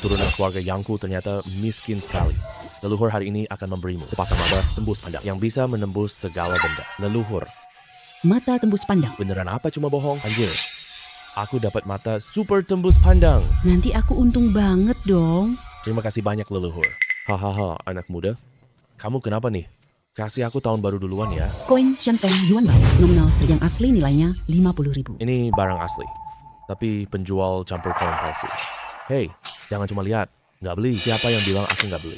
Keturunan keluarga Yangku ternyata miskin sekali. Leluhur hari ini akan memberimu sepasang mata tembus pandang yang bisa menembus segala benda. Leluhur, Mata tembus pandang. beneran apa cuma bohong? Anjir, aku dapat mata super tembus pandang. Nanti aku untung banget dong. Terima kasih banyak leluhur. Hahaha, anak muda. Kamu kenapa nih? Kasih aku tahun baru duluan ya. Koin Shanfeng Yuan Bao. Nominal yang asli nilainya 50.000. Ini barang asli, tapi penjual campur koin palsu. Hei, jangan cuma lihat. Nggak beli. Siapa yang bilang aku nggak beli?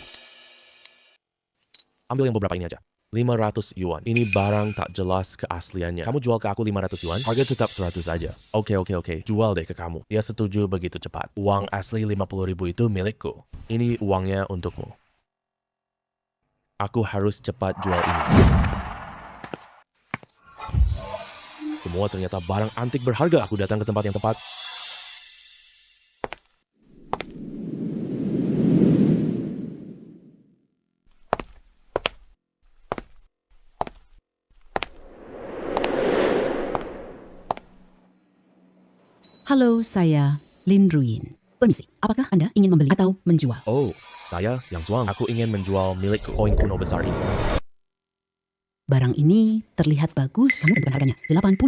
Ambil yang beberapa ini aja. 500 yuan. Ini barang tak jelas keasliannya. Kamu jual ke aku 500 yuan, harga tetap 100 aja. Oke. Jual deh ke kamu. Dia setuju begitu cepat. Uang asli 50.000 itu milikku. Ini uangnya untukmu. Aku harus cepat jual ini. Semua ternyata barang antik berharga. Aku datang ke tempat yang tepat. Halo, saya Lin Ruin. Permisi, apakah Anda ingin membeli atau menjual? Oh, saya yang Zuang. Aku ingin menjual milikku. Koin kuno besar ini. Barang ini terlihat bagus. Kamu tentukan harganya 80.000.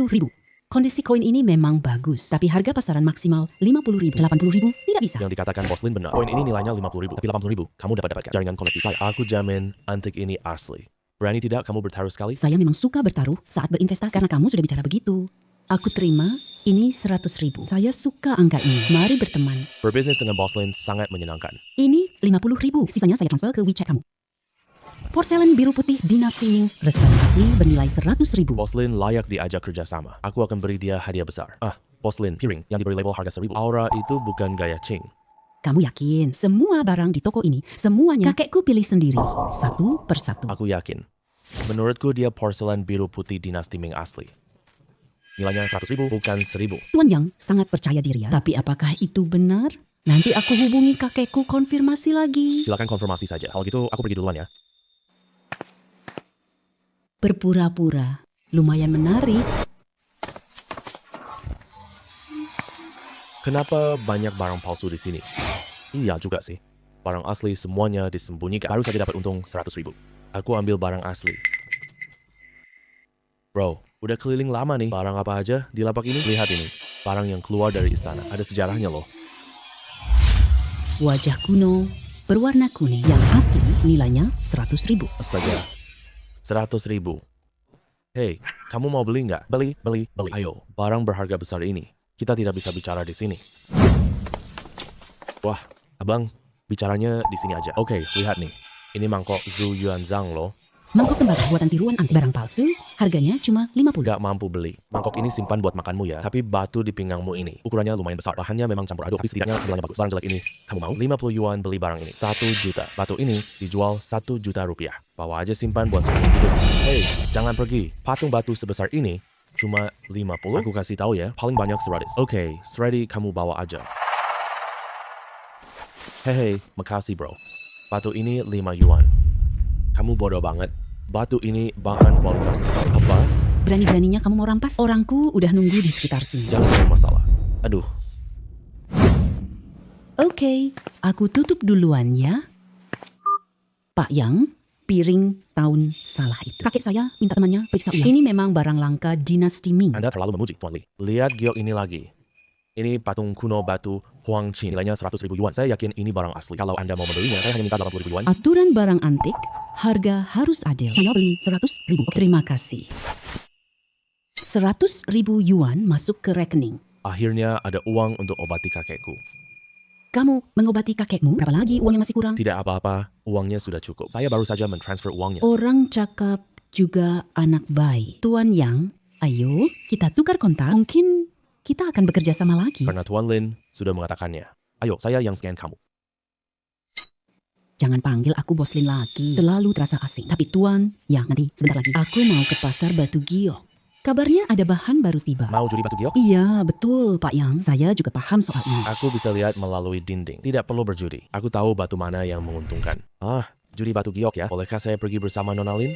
Kondisi koin ini memang bagus, tapi harga pasaran maksimal 50.000. 80.000 tidak bisa. Yang dikatakan Bos Lin benar. Koin ini nilainya 50.000, tapi 80.000 kamu dapatkan jaringan koneksi saya. Aku jamin antik ini asli. Berani tidak kamu bertaruh sekali? Saya memang suka bertaruh saat berinvestasi karena kamu sudah bicara begitu. Aku terima, ini 100.000. Saya suka angka ini. Mari berteman. Berbisnis dengan Bos Lin sangat menyenangkan. Ini 50.000. Sisanya saya transfer ke WeChat kamu. Porselen biru putih dinasti Ming resmi asli bernilai 100.000. Bos Lin layak diajak kerjasama. Aku akan beri dia hadiah besar. Bos Lin, piring yang diberi label harga 1.000. Aura itu bukan gaya Ching. Kamu yakin semua barang di toko ini, semuanya kakekku pilih sendiri, satu persatu. Aku yakin. Menurutku dia porselen biru putih dinasti Ming asli. Nilainya 100.000, bukan 1.000. Tuan Yang sangat percaya diri ya. Tapi apakah itu benar? Nanti aku hubungi kakekku konfirmasi lagi. Silakan konfirmasi saja. Kalau gitu aku pergi duluan ya. Berpura-pura, lumayan menarik. Kenapa banyak barang palsu di sini? Iya juga sih. Barang asli semuanya disembunyikan. Baru saja dapat untung 100.000. Aku ambil barang asli. Bro, udah keliling lama nih. Barang apa aja di lapak ini? Lihat ini. Barang yang keluar dari istana. Ada sejarahnya loh. Wajah kuno, berwarna kuning, yang asli nilainya 100.000. Astaga. 100.000. Hei, kamu mau beli nggak? Beli. Ayo, barang berharga besar ini. Kita tidak bisa bicara di sini. Wah, abang, bicaranya di sini aja. Oke, lihat nih. Ini mangkok Zhu Yuanzhang loh. Mangkok tembakau buatan tiruan anti barang palsu, harganya cuma 50. Gak mampu beli. Mangkok ini simpan buat makanmu ya. Tapi batu di pinggangmu ini, ukurannya lumayan besar. Bahannya memang campur aduk, tapi setidaknya tampilannya bagus. Barang jelek ini, kamu mau? 50 yuan beli barang ini. 1 juta. Batu ini dijual 1 juta rupiah. Bawa aja simpan buat seumur hidup. Hei, jangan pergi. Patung batu sebesar ini cuma 50. Aku kasih tahu ya, paling banyak 100. Oke, 100 kamu bawa aja. Hei, makasih bro. Batu ini 5 yuan. Kamu bodoh banget. Batu ini bahan kualitas terbaik. Apa? Berani-beraninya kamu mau rampas? Orangku udah nunggu di sekitar sini. Jangan ada masalah. Aduh, Oke, aku tutup duluan ya. Pak Yang, piring tahun salah itu. Kakek saya minta temannya periksa ulang. Ini memang barang langka dinasti Ming. Anda terlalu memuji, Tuan Li. Lihat giok ini lagi. Ini patung kuno batu Huang Qin. Nilainya 100.000 yuan. Saya yakin ini barang asli. Kalau Anda mau membelinya, saya hanya minta 80.000 yuan. Aturan barang antik, harga harus adil. Saya beli 100.000. Terima kasih. 100.000 yuan masuk ke rekening. Akhirnya ada uang untuk obati kakekku. Kamu mengobati kakekmu? Berapa lagi uang yang masih kurang? Tidak apa-apa, uangnya sudah cukup. Saya baru saja mentransfer uangnya. Orang cakap juga anak baik. Tuan Yang, ayo kita tukar kontak. Mungkin kita akan bekerja sama lagi. Karena Tuan Lin sudah mengatakannya. Ayo, saya yang scan kamu. Jangan panggil aku Bos Lin lagi. Terlalu terasa asing. Tapi Tuan, ya nanti sebentar lagi. Aku mau ke pasar Batu Giok. Kabarnya ada bahan baru tiba. Mau judi batu giok? Iya, betul Pak Yang. Saya juga paham soal ini. Aku bisa lihat melalui dinding. Tidak perlu berjudi. Aku tahu batu mana yang menguntungkan. Judi batu giok ya. Bolehkah saya pergi bersama Nona Lin?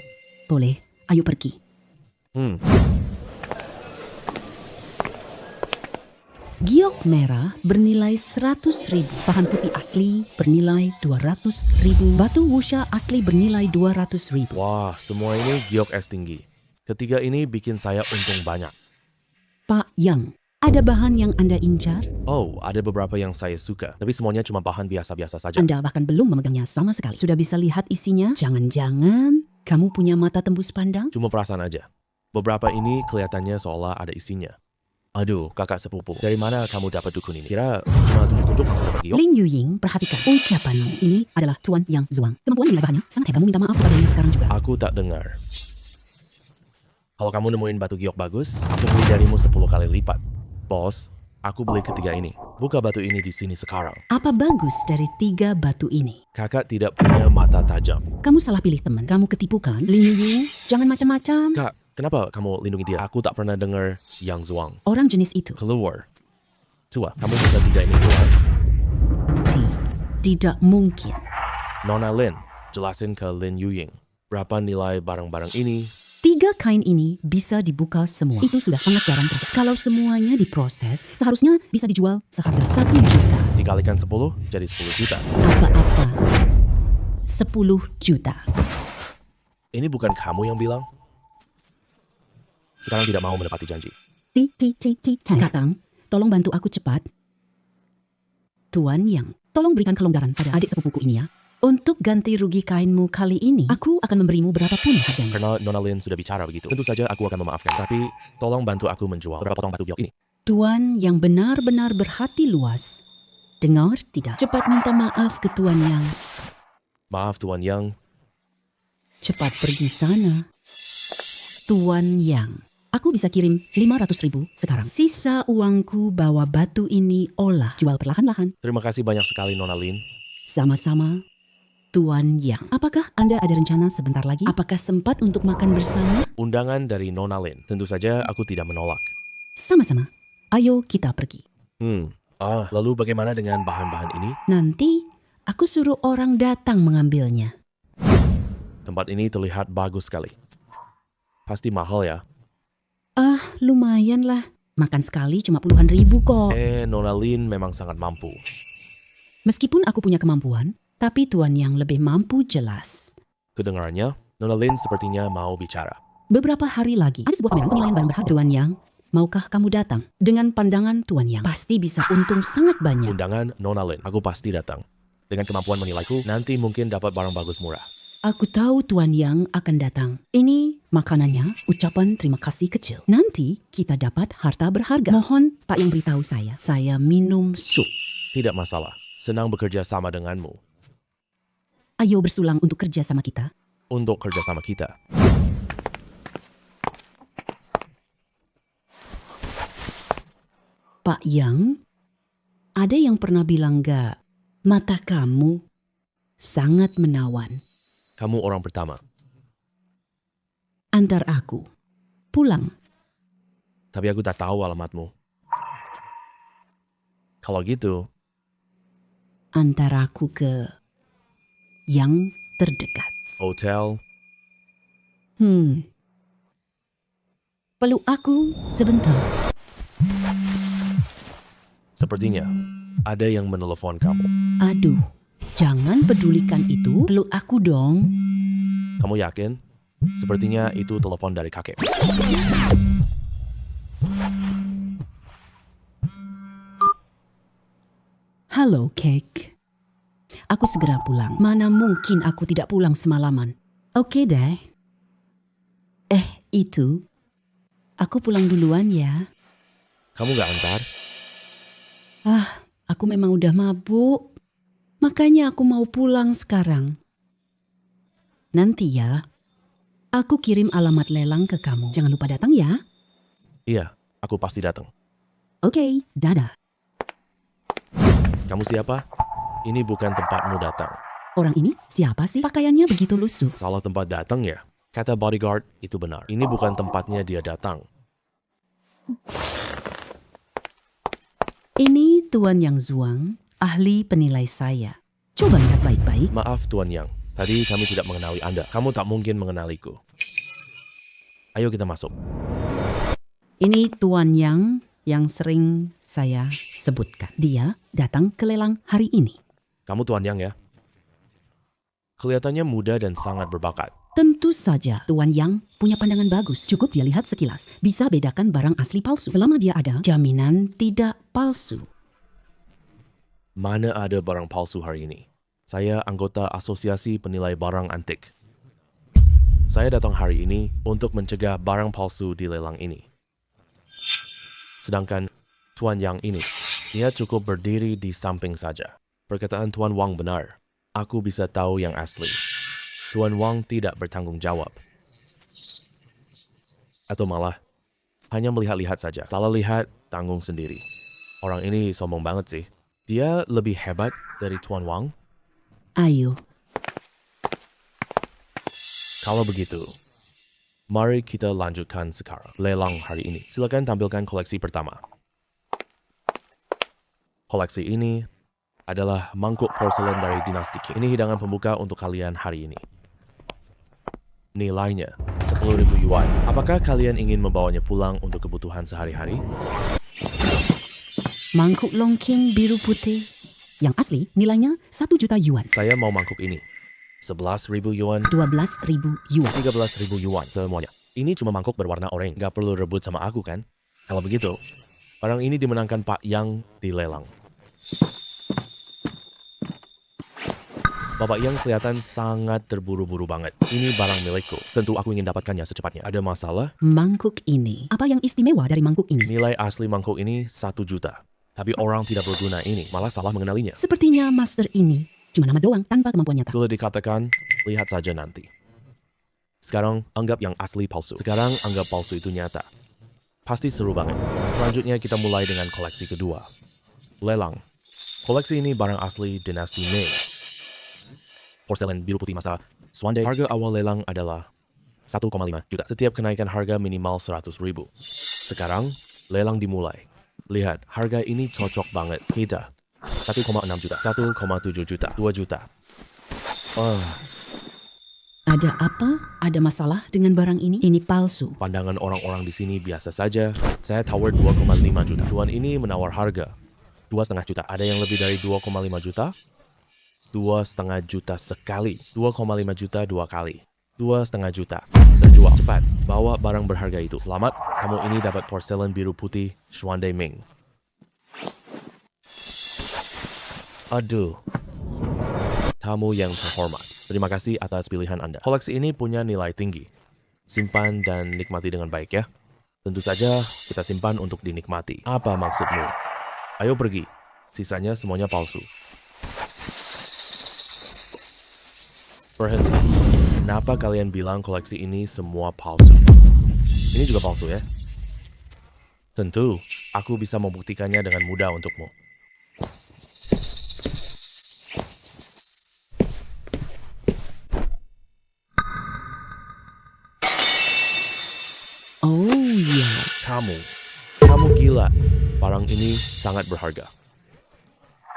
Boleh, ayo pergi. Giok merah bernilai 100.000. Bahan putih asli bernilai 200.000. Batu wusha asli bernilai 200.000. Wah, semua ini giok es tinggi. Ketiga ini bikin saya untung banyak. Pak Yang, ada bahan yang Anda incar? Oh, ada beberapa yang saya suka, tapi semuanya cuma bahan biasa-biasa saja. Anda bahkan belum memegangnya sama sekali. Sudah bisa lihat isinya? Jangan-jangan kamu punya mata tembus pandang? Cuma perasaan aja. Beberapa ini kelihatannya seolah ada isinya. Aduh, kakak sepupu. Dari mana kamu dapat dukun ini? Kira cuma tunjuk-tunjuk langsung dapat giok? Ling Yuying, perhatikan ucapanmu. Ini adalah Tuan Yang Zuang. Kemampuan menilai bahannya sangat hebat. Kamu minta maaf kepadanya sekarang juga. Aku tak dengar. Kalau kamu nemuin batu giok bagus, aku beli darimu 10 kali lipat. Bos, aku beli ketiga ini. Buka batu ini di sini sekarang. Apa bagus dari 3 batu ini? Kakak tidak punya mata tajam. Kamu salah pilih teman. Kamu ketipu kan? Ling Yuying, jangan macam-macam. Kak, kenapa kamu lindungi dia? Aku tak pernah dengar Yang Zuang. Orang jenis itu. Keluar. Tua, kamu minta tiga ini keluar. Tidak mungkin. Nona Lin, jelasin ke Lin Yuying. Berapa nilai barang-barang ini? 3 kain ini bisa dibuka semua. Itu sudah sangat jarang terjadi. Kalau semuanya diproses, seharusnya bisa dijual seharga 1 juta. Dikalikan 10, jadi 10 juta. Apa-apa. 10 juta. Ini bukan kamu yang bilang? Sekarang tidak mau menepati janji. Katang, tolong bantu aku cepat. Tuan Yang, tolong berikan kelonggaran pada adik sepupuku ini ya. Untuk ganti rugi kainmu kali ini, aku akan memberimu berapapun harganya. Karena Nona Lin sudah bicara begitu. Tentu saja aku akan memaafkan. Tapi tolong bantu aku menjual beberapa potong batu giok ini. Tuan yang benar-benar berhati luas. Dengar tidak? Cepat minta maaf ke Tuan Yang. Maaf Tuan Yang. Cepat pergi sana. Tuan Yang, aku bisa kirim 500.000 sekarang. Sisa uangku bawa batu ini olah. Jual perlahan-lahan. Terima kasih banyak sekali Nona Lin. Sama-sama. Tuan Yang, apakah Anda ada rencana sebentar lagi? Apakah sempat untuk makan bersama? Undangan dari Nona Lin. Tentu saja aku tidak menolak. Sama-sama. Ayo kita pergi. Lalu bagaimana dengan bahan-bahan ini? Nanti aku suruh orang datang mengambilnya. Tempat ini terlihat bagus sekali. Pasti mahal ya? Lumayan lah. Makan sekali cuma puluhan ribu kok. Nona Lin memang sangat mampu. Meskipun aku punya kemampuan, tapi Tuan Yang lebih mampu jelas. Kedengarannya, Nona Lin sepertinya mau bicara. Beberapa hari lagi, ada sebuah pameran penilaian barang berharga. Tuan Yang, maukah kamu datang? Dengan pandangan Tuan Yang, pasti bisa untung sangat banyak. Undangan Nona Lin, aku pasti datang. Dengan kemampuan menilaiku, nanti mungkin dapat barang bagus murah. Aku tahu Tuan Yang akan datang. Ini makanannya, ucapan terima kasih kecil. Nanti kita dapat harta berharga. Mohon Pak Yang beritahu saya minum sup. Tidak masalah, senang bekerja sama denganmu. Ayo bersulang untuk kerja sama kita. Untuk kerja sama kita. Pak Yang, ada yang pernah bilang gak, mata kamu sangat menawan. Kamu orang pertama. Antar aku pulang. Tapi aku tak tahu alamatmu. Kalau gitu, Antar aku ke yang terdekat. hotel, Peluk aku sebentar. sepertinya ada yang menelepon kamu. Aduh, jangan pedulikan itu. Peluk aku dong. Kamu yakin? Sepertinya itu telepon dari kakek. Halo, Kek. Aku segera pulang. Mana mungkin aku tidak pulang semalaman. Oke deh. Itu. Aku pulang duluan ya. Kamu gak antar? Aku memang udah mabuk. Makanya aku mau pulang sekarang. Nanti ya. Aku kirim alamat lelang ke kamu. Jangan lupa datang ya. Iya, aku pasti datang. Oke, dadah. Kamu siapa? Ini bukan tempatmu datang. Orang ini siapa sih? Pakaiannya begitu lusuh. Salah tempat datang ya? Kata bodyguard itu benar. Ini bukan tempatnya dia datang. Ini Tuan Yang Zuang, ahli penilai saya. Coba lihat baik-baik. Maaf Tuan Yang, tadi kami tidak mengenali Anda. Kamu tak mungkin mengenaliku. Ayo kita masuk. Ini Tuan Yang yang sering saya sebutkan. Dia datang ke lelang hari ini. Kamu Tuan Yang ya? Kelihatannya muda dan sangat berbakat. Tentu saja Tuan Yang punya pandangan bagus. Cukup dia lihat sekilas. Bisa bedakan barang asli palsu. Selama dia ada, jaminan tidak palsu. Mana ada barang palsu hari ini? Saya anggota Asosiasi Penilai Barang Antik. Saya datang hari ini untuk mencegah barang palsu di lelang ini. Sedangkan Tuan Yang ini, dia cukup berdiri di samping saja. Perkataan Tuan Wang benar. Aku bisa tahu yang asli. Tuan Wang tidak bertanggung jawab. Atau malah, hanya melihat-lihat saja. Salah lihat, tanggung sendiri. Orang ini sombong banget sih. Dia lebih hebat dari Tuan Wang. Ayo, Kalau begitu, mari kita lanjutkan sekarang. Lelang hari ini. Silakan tampilkan koleksi pertama. Koleksi ini adalah mangkuk porselen dari dinasti Qing. Ini hidangan pembuka untuk kalian hari ini. Nilainya 10.000 yuan. Apakah kalian ingin membawanya pulang untuk kebutuhan sehari-hari? mangkuk longking biru putih. Yang asli nilainya 1 juta yuan. Saya mau mangkuk ini. 11.000 yuan, 12.000 yuan. 13.000 yuan semuanya. Ini cuma mangkuk berwarna oranye. Gak perlu rebut sama aku kan? Kalau begitu, barang ini dimenangkan Pak Yang di lelang. Bapak Yang kelihatan sangat terburu-buru banget. Ini barang milikku. Tentu aku ingin dapatkannya secepatnya. Ada masalah? Mangkuk ini. Apa yang istimewa dari mangkuk ini? Nilai asli mangkuk ini 1 juta. Tapi orang tidak berguna ini malah salah mengenalinya. Sepertinya master ini cuma nama doang tanpa kemampuan nyata. Sudah dikatakan, lihat saja nanti. Sekarang anggap yang asli palsu. Sekarang anggap palsu itu nyata. Pasti seru banget. Selanjutnya kita mulai dengan koleksi kedua. Lelang. Koleksi ini barang asli dinasti Ming. Porselen biru putih masa Xuande. Harga awal lelang adalah 1,5 juta. Setiap kenaikan harga minimal 100.000. Sekarang, lelang dimulai. Lihat, harga ini cocok banget. Kita 1,6 juta, 1,7 juta, 2 juta. Ada apa? Ada masalah dengan barang ini? Ini palsu. Pandangan orang-orang di sini biasa saja. Saya tawar 2,5 juta. Tuan ini menawar harga 2,5 juta. Ada yang lebih dari 2,5 juta? 2,5 juta sekali. 2,5 juta 2 kali. 2,5 juta. Terjual. Cepat, bawa barang berharga itu. Selamat, kamu ini dapat porselen biru putih Xuande Ming. Aduh. Tamu yang terhormat. Terima kasih atas pilihan Anda. Koleksi ini punya nilai tinggi. Simpan dan nikmati dengan baik ya. Tentu saja kita simpan untuk dinikmati. Apa maksudmu? Ayo pergi. Sisanya semuanya palsu. Berhenti. Kenapa kalian bilang koleksi ini semua palsu? Ini juga palsu ya? Tentu, aku bisa membuktikannya dengan mudah untukmu. Oh ya. Kamu gila. Barang ini sangat berharga.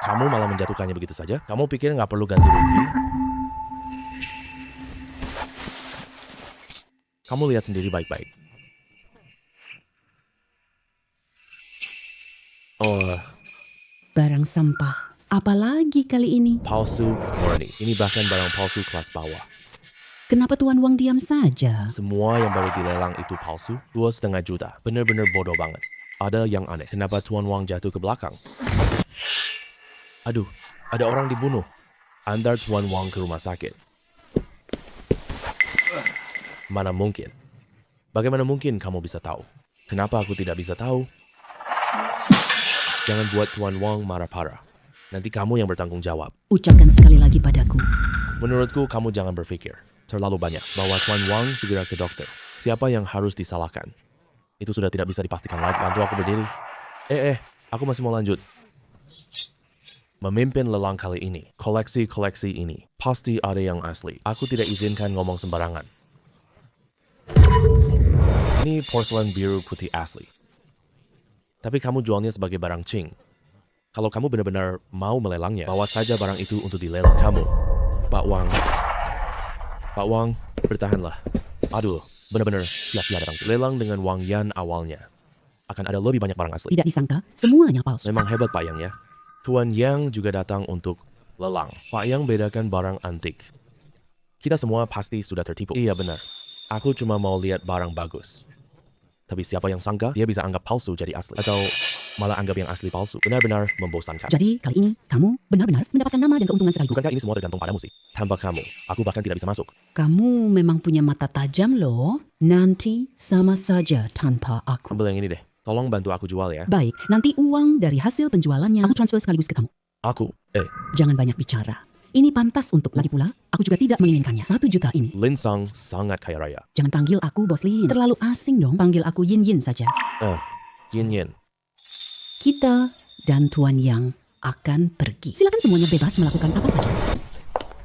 Kamu malah menjatuhkannya begitu saja? Kamu pikir nggak perlu ganti rugi? Kamu lihat sendiri baik-baik. Oh, Barang sampah. Apalagi kali ini? palsu murni. Ini bahkan barang palsu kelas bawah. Kenapa Tuan Wang diam saja? Semua yang baru dilelang itu palsu. 2,5 juta. Bener-bener bodoh banget. Ada yang aneh. Kenapa Tuan Wang jatuh ke belakang? Aduh, ada orang dibunuh. Antar Tuan Wang ke rumah sakit. Mana mungkin? Bagaimana mungkin kamu bisa tahu? Kenapa aku tidak bisa tahu? Jangan buat Tuan Wang marah parah. Nanti kamu yang bertanggung jawab. Ucapkan sekali lagi padaku. Menurutku kamu jangan berpikir terlalu banyak. Bawa Tuan Wang segera ke dokter. Siapa yang harus disalahkan? Itu sudah tidak bisa dipastikan lagi. Bantu aku berdiri. Aku masih mau lanjut. Memimpin lelang kali ini, koleksi-koleksi ini, pasti ada yang asli. Aku tidak izinkan ngomong sembarangan. Ini porselen biru putih asli. Tapi kamu jualnya sebagai barang Qing. Kalau kamu benar-benar mau melelangnya, bawa saja barang itu untuk dilelang kamu. Pak Wang, bertahanlah. Aduh, benar-benar sia-sia datang. Lelang dengan Wang Yan awalnya akan ada lebih banyak barang asli. Tidak disangka, semuanya palsu. Memang hebat Pak Yang ya. Tuan Yang juga datang untuk lelang. Pak Yang bedakan barang antik. Kita semua pasti sudah tertipu. Iya benar. Aku cuma mau lihat barang bagus. Tapi siapa yang sangka dia bisa anggap palsu jadi asli. Atau malah anggap yang asli palsu. Benar-benar membosankan. Jadi kali ini kamu benar-benar mendapatkan nama dan keuntungan sekaligus. Bukankah ini semua tergantung padamu sih? Tanpa kamu, aku bahkan tidak bisa masuk. Kamu memang punya mata tajam loh. Nanti sama saja tanpa aku. Ambil yang ini deh. Tolong bantu aku jual ya. Baik, nanti uang dari hasil penjualannya aku transfer sekaligus ke kamu. Aku, Jangan banyak bicara. Ini pantas untuk lagi pula. Aku juga tidak menginginkannya. 1 juta ini. Lin Sang sangat kaya raya. Jangan panggil aku Bos Lin. Terlalu asing dong. Panggil aku Yin Yin saja. Yin Yin. Kita dan Tuan Yang akan pergi. Silakan semuanya bebas melakukan apa saja.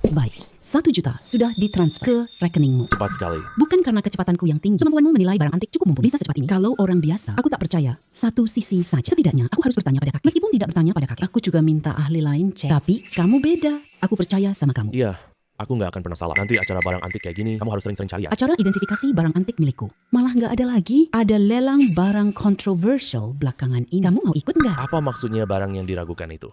Baik, 1 juta sudah ditransfer ke rekeningmu. Cepat sekali. Bukan karena kecepatanku yang tinggi. Kemampuanmu menilai barang antik cukup mumpuni. Bisa secepat ini. Kalau orang biasa, aku tak percaya. Satu sisi saja. Setidaknya, aku harus bertanya pada kakek. Meskipun tidak bertanya pada kakek, aku juga minta ahli lain cek. Tapi, kamu beda. Aku percaya sama kamu. Iya, aku nggak akan pernah salah. Nanti acara barang antik kayak gini, kamu harus sering-sering cari ya. Acara identifikasi barang antik milikku. Malah nggak ada lagi. Ada lelang barang kontroversial belakangan ini. Kamu mau ikut nggak? Apa maksudnya barang yang diragukan itu?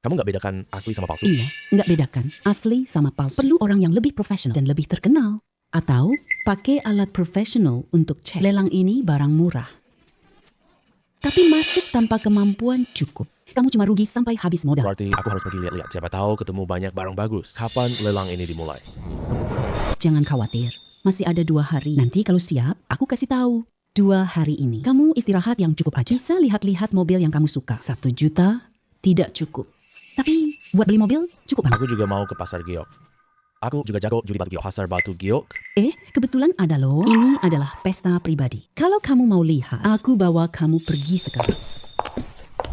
Kamu nggak bedakan asli sama palsu? Iya, nggak bedakan asli sama palsu. Perlu orang yang lebih profesional dan lebih terkenal. Atau pakai alat profesional untuk cek. Lelang ini barang murah. Tapi masuk tanpa kemampuan cukup. Kamu cuma rugi sampai habis modal. Berarti aku harus pergi lihat-lihat. Siapa tahu ketemu banyak barang bagus. Kapan lelang ini dimulai? Jangan khawatir, masih ada 2 hari. Nanti kalau siap, aku kasih tahu. 2 hari ini, kamu istirahat yang cukup aja. Bisa lihat-lihat mobil yang kamu suka. 1 juta tidak cukup. Tapi buat beli mobil cukup banget. Aku juga mau ke pasar giok. Aku juga jago judi batu giok. Pasar batu giok? Kebetulan ada loh. Ini adalah pesta pribadi. Kalau kamu mau lihat, aku bawa kamu pergi sekarang.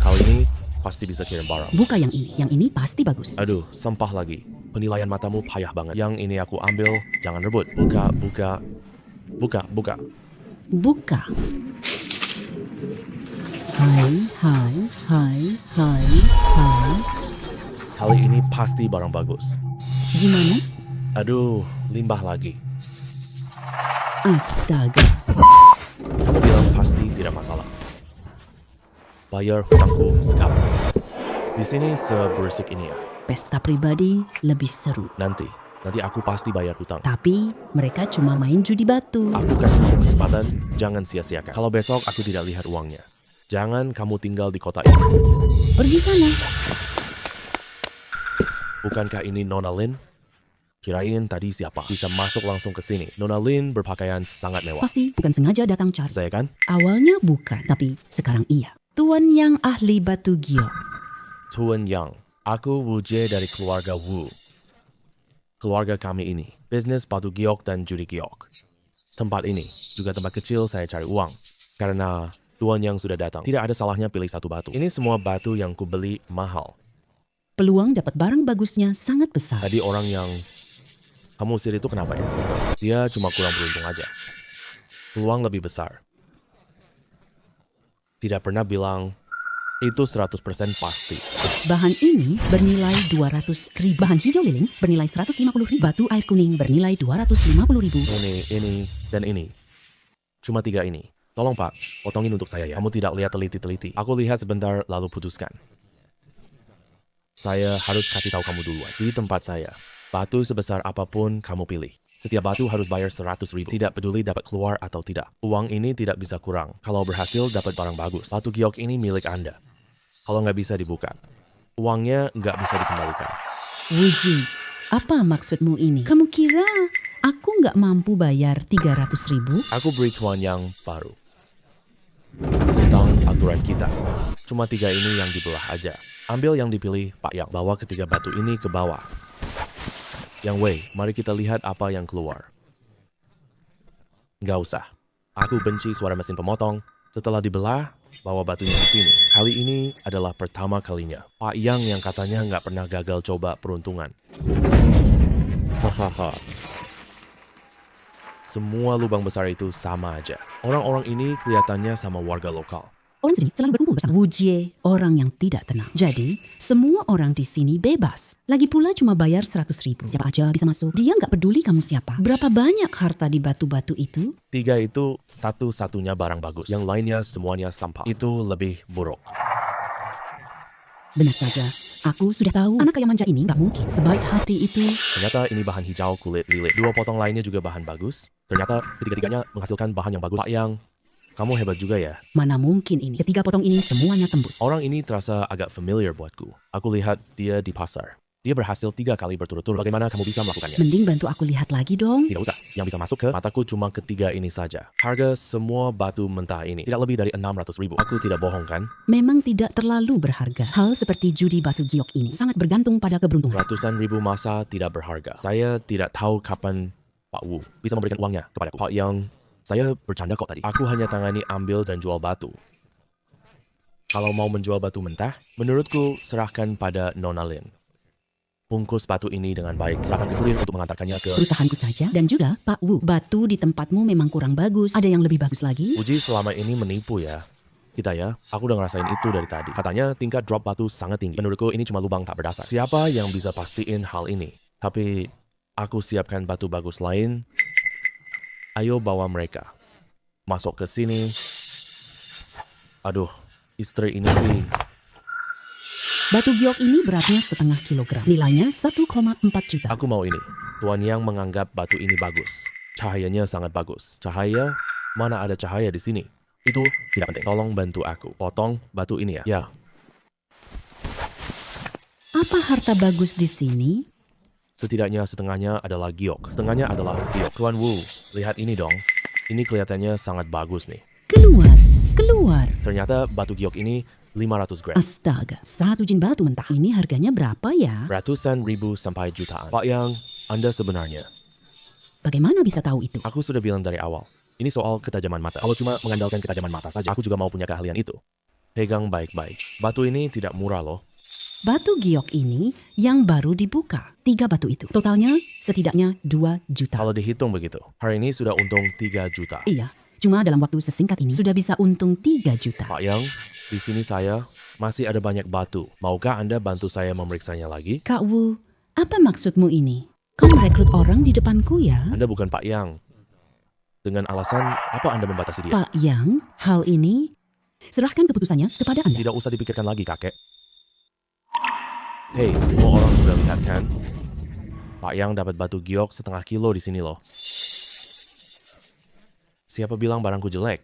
Kali ini pasti bisa kirim barang. Buka yang ini. Yang ini pasti bagus. Aduh, sampah lagi. Penilaian matamu payah banget. Yang ini aku ambil, jangan rebut. Buka. Buka. Hai. Kali ini pasti barang bagus. Gimana? Aduh, limbah lagi. Astaga. Kamu bilang pasti tidak masalah. Bayar hutangku sekarang. Di sini seberisik ini ya. Pesta pribadi lebih seru. Nanti aku pasti bayar hutang. Tapi mereka cuma main judi batu. Aku kasih kamu kesempatan, jangan sia-siakan. Kalau besok aku tidak lihat uangnya, jangan kamu tinggal di kota ini. Pergi sana. Bukankah ini Nona Lin? Kirain tadi siapa? Bisa masuk langsung ke sini. Nona Lin berpakaian sangat mewah. Pasti bukan sengaja datang cari. Saya kan? Awalnya bukan, tapi sekarang iya. Tuan Yang ahli batu giok. Tuan Yang, aku Wu Jie dari keluarga Wu. Keluarga kami ini, bisnis batu giok dan judi giok. Tempat ini juga tempat kecil saya cari uang. Karena Tuan Yang sudah datang, tidak ada salahnya pilih satu batu. Ini semua batu yang kubeli mahal. Peluang dapat barang bagusnya sangat besar. Tadi orang yang kamu usir itu kenapa ya? Dia cuma kurang beruntung aja. Peluang lebih besar. Tidak pernah bilang itu 100% pasti. Bahan ini bernilai 200.000. Bahan hijau lilin bernilai 150.000. Batu air kuning bernilai 250.000. Ini, dan ini. Cuma 3 ini. Tolong Pak, potongin untuk saya ya. Kamu tidak lihat teliti-teliti. Aku lihat sebentar lalu putuskan. Saya harus kasih tahu kamu duluan. Di tempat saya, batu sebesar apapun kamu pilih. Setiap batu harus bayar 100.000. Tidak peduli dapat keluar atau tidak. Uang ini tidak bisa kurang. Kalau berhasil dapat barang bagus. Batu giok ini milik Anda. Kalau nggak bisa dibuka, uangnya nggak bisa dikembalikan. Wuji, apa maksudmu ini? Kamu kira aku nggak mampu bayar 300.000? Aku beri Tuan Yang baru. Tentang aturan kita. Cuma 3 ini yang dibelah aja. Ambil yang dipilih Pak Yang. Bawa ketiga batu ini ke bawah. Yang Wei, mari kita lihat apa yang keluar. Nggak usah. Aku benci suara mesin pemotong. Setelah dibelah, bawa batunya ke sini. Kali ini adalah pertama kalinya. Pak Yang katanya nggak pernah gagal coba peruntungan. Hahaha. Semua lubang besar itu sama aja. Orang-orang ini kelihatannya sama warga lokal. Orang sini selalu berkumpul bersama. Wujie, orang yang tidak tenang. Jadi, semua orang di sini bebas. Lagi pula cuma bayar 100.000. Siapa aja bisa masuk. Dia nggak peduli kamu siapa. Berapa banyak harta di batu-batu itu? 3 itu satu-satunya barang bagus. Yang lainnya semuanya sampah. Itu lebih buruk. Benar saja. Aku sudah tahu anak yang manja ini nggak mungkin sebaik hati itu. Ternyata ini bahan hijau kulit lilit. 2 potong lainnya juga bahan bagus. Ternyata ketiga-tiganya menghasilkan bahan yang bagus. Pak Yang, kamu hebat juga ya. Mana mungkin ini? Ketiga potong ini semuanya tembus. Orang ini terasa agak familiar buatku. Aku lihat dia di pasar. Dia berhasil 3 kali berturut-turut. Bagaimana kamu bisa melakukannya? Mending bantu aku lihat lagi dong. Tidak usah. Yang bisa masuk ke mataku cuma ketiga ini saja. Harga semua batu mentah ini tidak lebih dari 600.000. Aku tidak bohong kan? Memang tidak terlalu berharga. Hal seperti judi batu giok ini sangat bergantung pada keberuntungan. Ratusan ribu masa tidak berharga. Saya tidak tahu kapan Pak Wu bisa memberikan uangnya kepadaku. Pak Yang, saya bercanda kok tadi. Aku hanya tangani ambil dan jual batu. Kalau mau menjual batu mentah, menurutku serahkan pada Nona Lin. Bungkus batu ini dengan baik. Silakan ke kurir untuk mengantarkannya ke... Perusahaanku saja. Dan juga, Pak Wu, batu di tempatmu memang kurang bagus. Ada yang lebih bagus lagi? Uji selama ini menipu ya. Kita ya, aku udah ngerasain itu dari tadi. Katanya tingkat drop batu sangat tinggi. Menurutku ini cuma lubang tak berdasar. Siapa yang bisa pastiin hal ini? Tapi aku siapkan batu bagus lain. Ayo bawa mereka. Masuk ke sini. Aduh, istri ini sih... Batu giok ini beratnya 0,5 kilogram. Nilainya 1,4 juta. Aku mau ini. Tuan Yang menganggap batu ini bagus. Cahayanya sangat bagus. Cahaya? Mana ada cahaya di sini? Itu tidak penting. Tolong bantu aku. Potong batu ini ya. Ya. Apa harta bagus di sini? Setidaknya setengahnya adalah giok. Setengahnya adalah giok. Tuan Wu, lihat ini dong. Ini kelihatannya sangat bagus nih. Keluar, keluar. Ternyata batu giok ini 500 gram. Astaga, satu jin batu mentah. Ini harganya berapa ya? Ratusan ribu sampai jutaan. Pak Yang, Anda sebenarnya. Bagaimana bisa tahu itu? Aku sudah bilang dari awal. Ini soal ketajaman mata. Kalau cuma mengandalkan ketajaman mata saja, aku juga mau punya keahlian itu. Pegang baik-baik. Batu ini tidak murah loh. Batu giok ini yang baru dibuka. 3 batu itu. Totalnya setidaknya 2 juta. Kalau dihitung begitu, hari ini sudah untung 3 juta. Iya, cuma dalam waktu sesingkat ini sudah bisa untung 3 juta. Pak Yang, di sini saya masih ada banyak batu. Maukah Anda bantu saya memeriksanya lagi? Kak Wu, apa maksudmu ini? Kau merekrut orang di depanku ya? Anda bukan Pak Yang. Dengan alasan apa Anda membatasi dia? Pak Yang, hal ini serahkan keputusannya kepada Anda. Tidak usah dipikirkan lagi, kakek. Hei, semua orang sudah lihat kan? Pak Yang dapat batu giok 0,5 kilo di sini loh. Siapa bilang barangku jelek?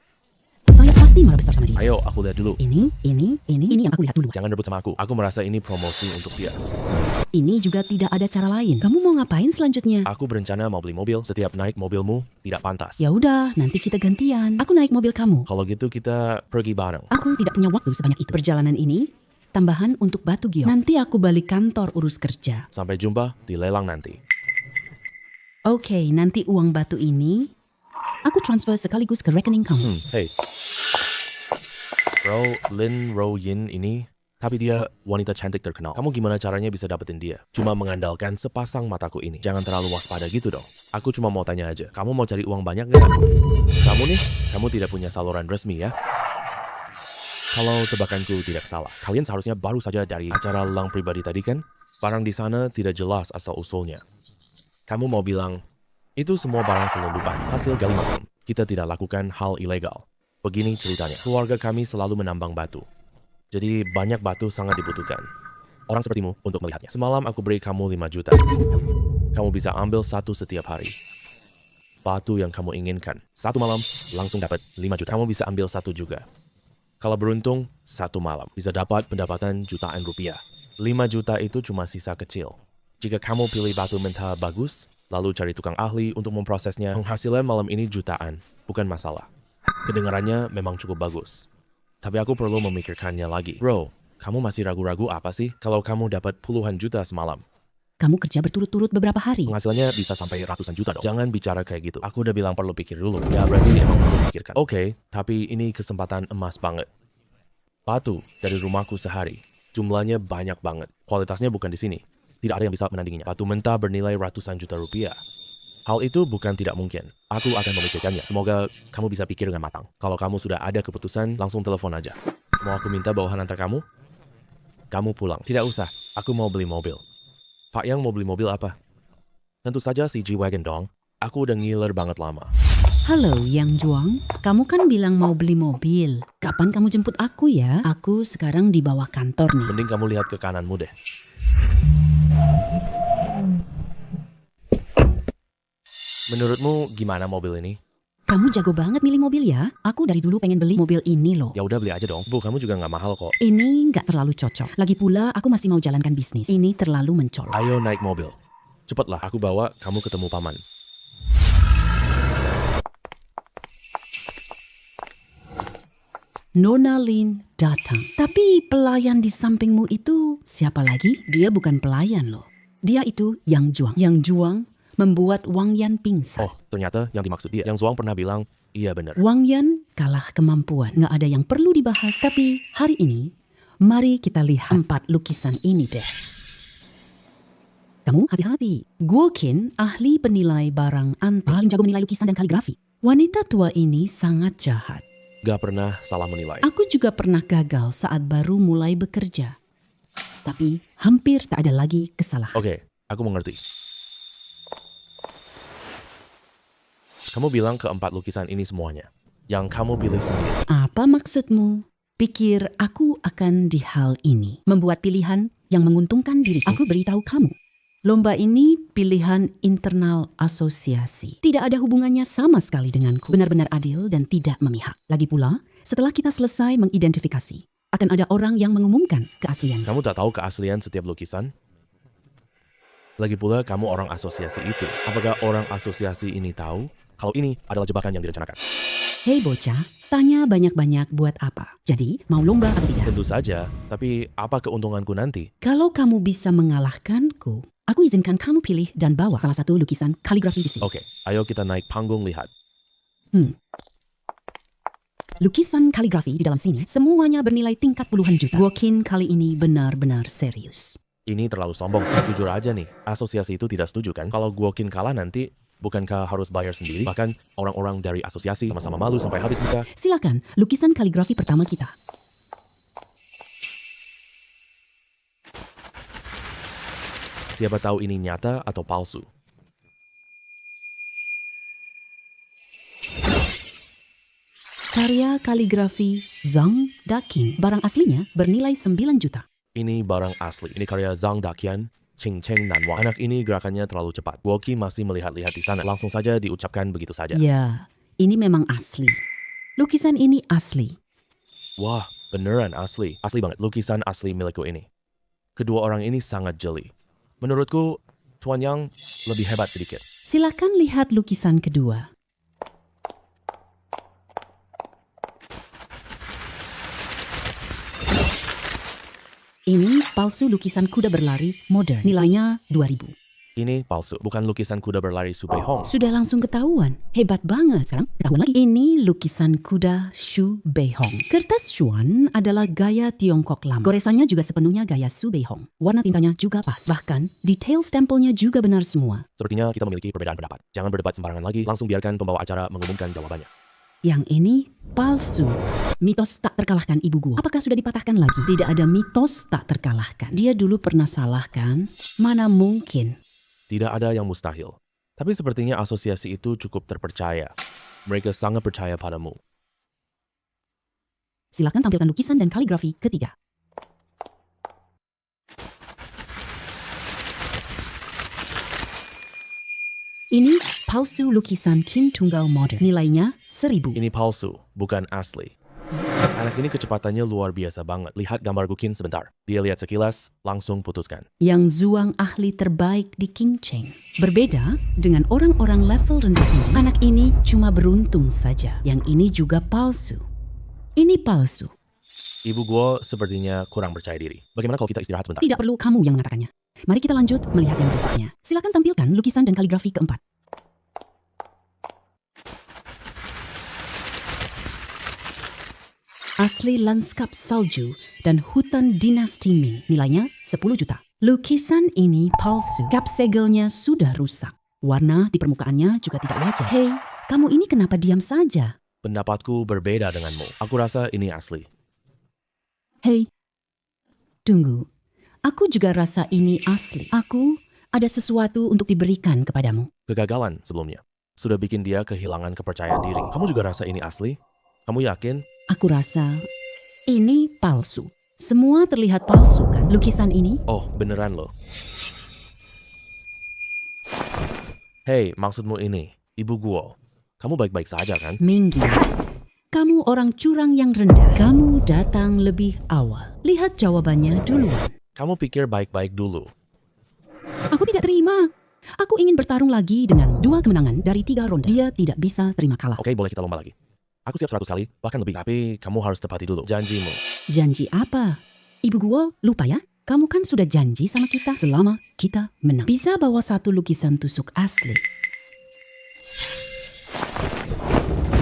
Saya pasti marah besar sama dia. Ayo, aku lihat dulu. Ini yang aku lihat dulu. Jangan rebut sama aku. Aku merasa ini promosi untuk dia. Ini juga tidak ada cara lain. Kamu mau ngapain selanjutnya? Aku berencana mau beli mobil. Setiap naik mobilmu tidak pantas. Ya udah, nanti kita gantian. Aku naik mobil kamu. Kalau gitu kita pergi bareng. Aku tidak punya waktu sebanyak itu. Perjalanan ini tambahan untuk batu giok. Nanti aku balik kantor urus kerja. Sampai jumpa di lelang nanti. Oke, nanti uang batu ini aku transfer sekaligus ke rekening kamu. Hey. Lin Ro Yin ini, tapi dia wanita cantik terkenal. Kamu gimana caranya bisa dapetin dia? Cuma mengandalkan sepasang mataku ini. Jangan terlalu waspada gitu dong. Aku cuma mau tanya aja. Kamu mau cari uang banyak nggak? Kamu nih, kamu tidak punya saluran resmi ya? Kalau tebakanku tidak salah, kalian seharusnya baru saja dari acara lang pribadi tadi kan? Barang di sana tidak jelas asal-usulnya. Kamu mau bilang, itu semua barang selundupan, hasil gali makam. Kita tidak lakukan hal ilegal. Begini ceritanya, keluarga kami selalu menambang batu. Jadi banyak batu sangat dibutuhkan. Orang sepertimu untuk melihatnya. Semalam aku beri kamu 5 juta. Kamu bisa ambil 1 setiap hari. Batu yang kamu inginkan. 1 malam langsung dapat 5 juta. Kamu bisa ambil 1 juga. Kalau beruntung, 1 malam bisa dapat pendapatan jutaan rupiah. 5 juta itu cuma sisa kecil. Jika kamu pilih batu mentah bagus, lalu cari tukang ahli untuk memprosesnya, penghasilan malam ini jutaan, bukan masalah. Kedengarannya memang cukup bagus. Tapi aku perlu memikirkannya lagi. Bro, kamu masih ragu-ragu apa sih kalau kamu dapat puluhan juta semalam? Kamu kerja berturut-turut beberapa hari. Penghasilannya bisa sampai ratusan juta dong. Jangan bicara kayak gitu. Aku udah bilang perlu pikir dulu. Ya berarti emang perlu pikirkan. Oke, tapi ini kesempatan emas banget. Batu dari rumahku sehari. Jumlahnya banyak banget. Kualitasnya bukan di sini. Tidak ada yang bisa menandinginya. Batu mentah bernilai ratusan juta rupiah. Hal itu bukan tidak mungkin. Aku akan memikirkannya. Semoga kamu bisa pikir dengan matang. Kalau kamu sudah ada keputusan, langsung telepon aja. Mau aku minta bawahan antar kamu? Kamu pulang. Tidak usah. Aku mau beli mobil. Pak Yang mau beli mobil apa? Tentu saja si G-Wagon dong. Aku udah ngiler banget lama. Halo, Yang Juang. Kamu kan bilang mau beli mobil. Kapan kamu jemput aku ya? Aku sekarang di bawah kantor nih. Mending kamu lihat ke kananmu deh. Menurutmu gimana mobil ini? Kamu jago banget milih mobil ya? Aku dari dulu pengen beli mobil ini loh. Ya udah beli aja dong. Bu, kamu juga nggak mahal kok. Ini nggak terlalu cocok. Lagi pula aku masih mau jalankan bisnis. Ini terlalu mencolok. Ayo naik mobil. Cepatlah, aku bawa kamu ketemu paman. Nona Lin datang. Tapi pelayan di sampingmu itu siapa lagi? Dia bukan pelayan loh. Dia itu Yang Juang. Yang Juang membuat Wang Yan pingsan. Oh, ternyata yang dimaksud dia. Yang Zuang pernah bilang, iya benar. Wang Yan kalah kemampuan. Nggak ada yang perlu dibahas. Tapi hari ini, mari kita lihat 4 lukisan ini deh. Kamu hati-hati. Guoqin ahli penilai barang antik. Paling jago menilai lukisan dan kaligrafi. Wanita tua ini sangat jahat. Gak pernah salah menilai. Aku juga pernah gagal saat baru mulai bekerja. Tapi hampir tak ada lagi kesalahan. Oke, aku mengerti. Kamu bilang keempat lukisan ini semuanya. Yang kamu pilih sendiri. Apa maksudmu? Pikir aku akan di hal ini. Membuat pilihan yang menguntungkan diriku. Aku beritahu kamu. Lomba ini pilihan internal asosiasi. Tidak ada hubungannya sama sekali denganku. Benar-benar adil dan tidak memihak. Lagi pula, setelah kita selesai mengidentifikasi, akan ada orang yang mengumumkan keasliannya. Kamu tak tahu keaslian setiap lukisan? Lagi pula kamu orang asosiasi itu. Apakah orang asosiasi ini tahu kalau ini adalah jebakan yang direncanakan? Hei bocah, tanya banyak-banyak buat apa? Jadi, mau lomba atau tidak? Tentu saja, tapi apa keuntunganku nanti? Kalau kamu bisa mengalahkanku, aku izinkan kamu pilih dan bawa salah satu lukisan kaligrafi di sini. Oke, ayo kita naik panggung lihat. Lukisan kaligrafi di dalam sini semuanya bernilai tingkat puluhan juta. Guoqin kali ini benar-benar serius. Ini terlalu sombong, jujur aja nih. Asosiasi itu tidak setuju kan? Kalau Guoqin kalah nanti, bukankah harus bayar sendiri? Bahkan orang-orang dari asosiasi sama-sama malu sampai habis muka. Silakan, lukisan kaligrafi pertama kita. Siapa tahu ini nyata atau palsu? Karya kaligrafi Zhang Daking. Barang aslinya bernilai 9 juta. Ini barang asli. Ini karya Zhang Daqian, Qing Cheng Nanwang. Anak ini gerakannya terlalu cepat. Guoqi masih melihat-lihat di sana. Langsung saja diucapkan begitu saja. Ya, ini memang asli. Lukisan ini asli. Wah, beneran asli. Asli banget. Lukisan asli milikku ini. Kedua orang ini sangat jeli. Menurutku, Tuan Yang lebih hebat sedikit. Silakan lihat lukisan kedua. Ini palsu lukisan kuda berlari modern. Nilainya 2.000. Ini palsu. Bukan lukisan kuda berlari Su Beihong. Sudah langsung ketahuan. Hebat banget. Sekarang ketahuan lagi. Ini lukisan kuda Su Beihong. Kertas Xuan adalah gaya Tiongkok lama. Goresannya juga sepenuhnya gaya Su Beihong. Warna tintanya juga pas. Bahkan detail stempelnya juga benar semua. Sepertinya kita memiliki perbedaan pendapat. Jangan berdebat sembarangan lagi. Langsung biarkan pembawa acara mengumumkan jawabannya. Yang ini palsu. Mitos tak terkalahkan ibu gua. Apakah sudah dipatahkan lagi? Tidak ada mitos tak terkalahkan. Dia dulu pernah salah kan? Mana mungkin? Tidak ada yang mustahil. Tapi sepertinya asosiasi itu cukup terpercaya. Mereka sangat percaya padamu. Silakan tampilkan lukisan dan kaligrafi ketiga. Ini palsu lukisan Qin Tunggal modern. Nilainya 1.000. Ini palsu, bukan asli. Anak ini kecepatannya luar biasa banget. Lihat gambar Gukin sebentar. Dia lihat sekilas, langsung putuskan. Yang Zuang ahli terbaik di King Cheng. Berbeda dengan orang-orang level rendah ini. Anak ini cuma beruntung saja. Yang ini juga palsu. Ini palsu. Ibu gue sepertinya kurang percaya diri. Bagaimana kalau kita istirahat sebentar? Tidak perlu kamu yang mengatakannya. Mari kita lanjut melihat yang berikutnya. Silakan tampilkan lukisan dan kaligrafi keempat. Asli lanskap salju dan hutan dinasti Ming. Nilainya 10 juta. Lukisan ini palsu. Kap segelnya sudah rusak. Warna di permukaannya juga tidak wajar. Hei, kamu ini kenapa diam saja? Pendapatku berbeda denganmu. Aku rasa ini asli. Hei, tunggu. Aku juga rasa ini asli. Aku ada sesuatu untuk diberikan kepadamu. Kegagalan sebelumnya sudah bikin dia kehilangan kepercayaan diri. Kamu juga rasa ini asli? Kamu yakin? Aku rasa ini palsu. Semua terlihat palsu kan? Lukisan ini? Oh, beneran loh. Hei, maksudmu ini, Ibu Guo. Kamu baik-baik saja kan? Minggir. Kamu orang curang yang rendah. Kamu datang lebih awal. Lihat jawabannya duluan. Kamu pikir baik-baik dulu. Aku tidak terima. Aku ingin bertarung lagi denganmu. 2 kemenangan dari 3 ronde. Dia tidak bisa terima kalah. Oke, boleh kita lomba lagi. Aku siap 100 kali, bahkan lebih. Tapi kamu harus tepati dulu janjimu. Janji apa? Ibu Guo, lupa ya? Kamu kan sudah janji sama kita selama kita menang. Bisa bawa 1 lukisan tusuk asli.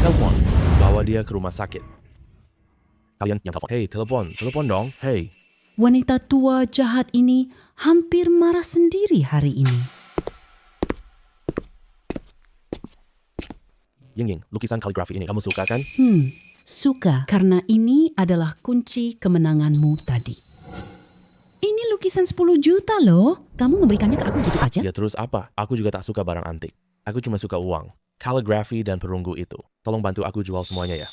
Telepon, bawa dia ke rumah sakit. Kalian yang telepon. Hei, telepon dong. Hei, Wanita tua jahat ini hampir marah sendiri hari ini. Ying, lukisan kaligrafi ini kamu suka kan? Suka karena ini adalah kunci kemenanganmu tadi. Ini lukisan 10 juta loh. Kamu memberikannya ke aku gitu aja? Ya terus apa? Aku juga tak suka barang antik. Aku cuma suka uang, kaligrafi dan perunggu itu. Tolong bantu aku jual semuanya ya.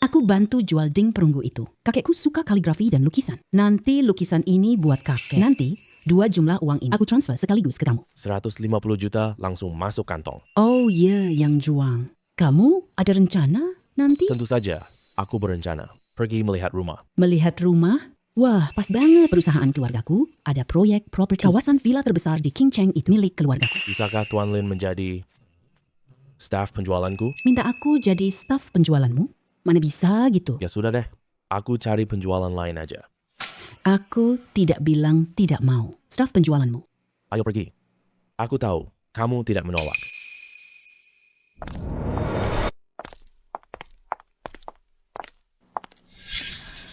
Aku bantu jual ding perunggu itu. Kakekku suka kaligrafi dan lukisan. Nanti lukisan ini buat kakek. Nanti 2 jumlah uang ini aku transfer sekaligus ke kamu. 150 juta langsung masuk kantong. Oh iya, yang juang. Kamu ada rencana nanti? Tentu saja, aku berencana pergi melihat rumah. Melihat rumah? Wah, pas banget. Perusahaan keluargaku ada proyek properti. Kawasan villa terbesar di King Cheng itu milik keluargaku. Bisakah Tuan Lin menjadi staf penjualanku? Minta aku jadi staf penjualanmu? Mana bisa gitu? Ya sudah deh, aku cari penjualan lain aja. Aku tidak bilang tidak mau. Staf penjualanmu. Ayo pergi. Aku tahu, kamu tidak menolak.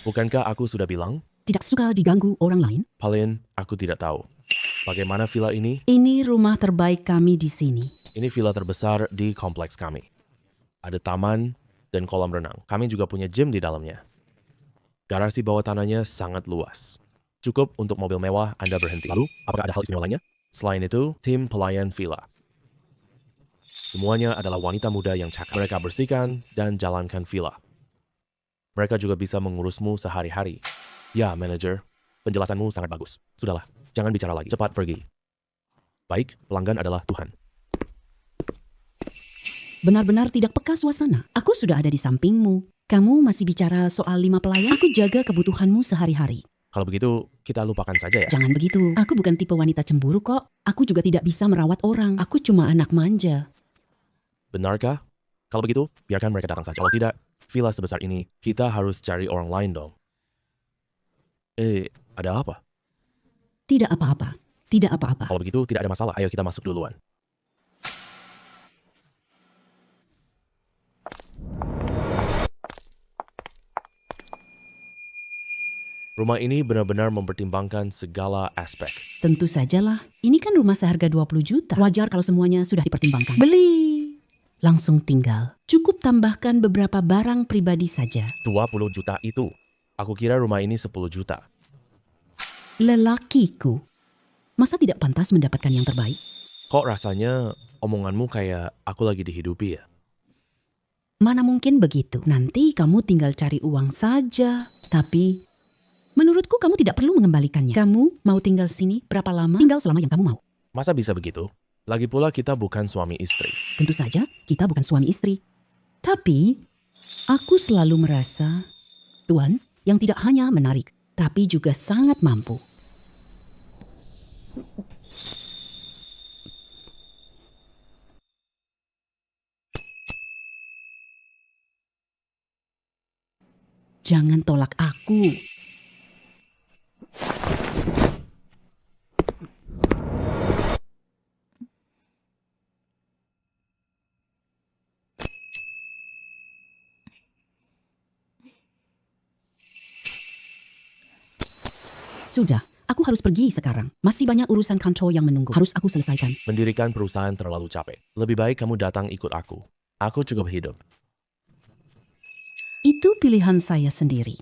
Bukankah aku sudah bilang? Tidak suka diganggu orang lain? Paling aku tidak tahu. Bagaimana villa ini? Ini rumah terbaik kami di sini. Ini villa terbesar di kompleks kami. Ada taman dan kolam renang. Kami juga punya gym di dalamnya. Garasi bawah tanahnya sangat luas. Cukup untuk mobil mewah Anda berhenti. Lalu, apakah ada hal istimewa lainnya? Selain itu, tim pelayan villa. Semuanya adalah wanita muda yang cakap. Mereka bersihkan dan jalankan villa. Mereka juga bisa mengurusmu sehari-hari. Ya, manajer, penjelasanmu sangat bagus. Sudahlah, jangan bicara lagi. Cepat pergi. Baik, pelanggan adalah Tuhan. Benar-benar tidak peka suasana. Aku sudah ada di sampingmu. Kamu masih bicara soal 5 pelayan? Aku jaga kebutuhanmu sehari-hari. Kalau begitu, kita lupakan saja ya. Jangan begitu. Aku bukan tipe wanita cemburu kok. Aku juga tidak bisa merawat orang. Aku cuma anak manja. Benarkah? Kalau begitu, biarkan mereka datang saja. Kalau tidak, villa sebesar ini, kita harus cari orang lain dong. Ada apa? Tidak apa-apa. Tidak apa-apa. Kalau begitu, tidak ada masalah. Ayo kita masuk duluan. Rumah ini benar-benar mempertimbangkan segala aspek. Tentu sajalah. Ini kan rumah seharga 20 juta. Wajar kalau semuanya sudah dipertimbangkan. Beli! Langsung tinggal. Cukup tambahkan beberapa barang pribadi saja. 20 juta itu. Aku kira rumah ini 10 juta. Lelakiku. Masa tidak pantas mendapatkan yang terbaik? Kok rasanya omonganmu kayak aku lagi dihidupi ya? Mana mungkin begitu. Nanti kamu tinggal cari uang saja. Tapi menurutku kamu tidak perlu mengembalikannya. Kamu mau tinggal sini berapa lama? Tinggal selama yang kamu mau. Masa bisa begitu? Lagi pula kita bukan suami istri. Tentu saja kita bukan suami istri. Tapi aku selalu merasa Tuan yang tidak hanya menarik, tapi juga sangat mampu. Jangan tolak aku. Sudah, Aku harus pergi sekarang. Masih banyak urusan kantor yang menunggu. Harus aku selesaikan. Mendirikan perusahaan terlalu capek. Lebih baik kamu datang ikut aku. Aku cukup hidup. Itu pilihan saya sendiri.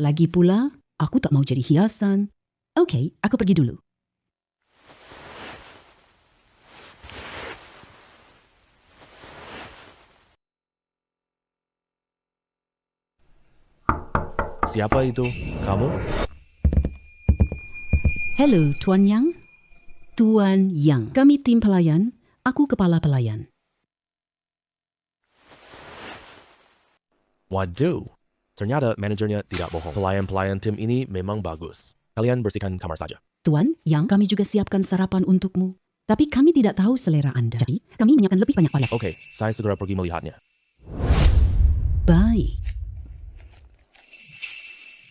Lagi pula, aku tak mau jadi hiasan. Oke, aku pergi dulu. Siapa itu? Kamu? Halo, Tuan Yang. Tuan Yang. Kami tim pelayan. Aku kepala pelayan. Waduh. Ternyata manajernya tidak bohong. Pelayan-pelayan tim ini memang bagus. Kalian bersihkan kamar saja. Tuan Yang, kami juga siapkan sarapan untukmu. Tapi kami tidak tahu selera Anda. Jadi, kami menyiapkan lebih banyak variasi. Oke, saya segera pergi melihatnya. Baik.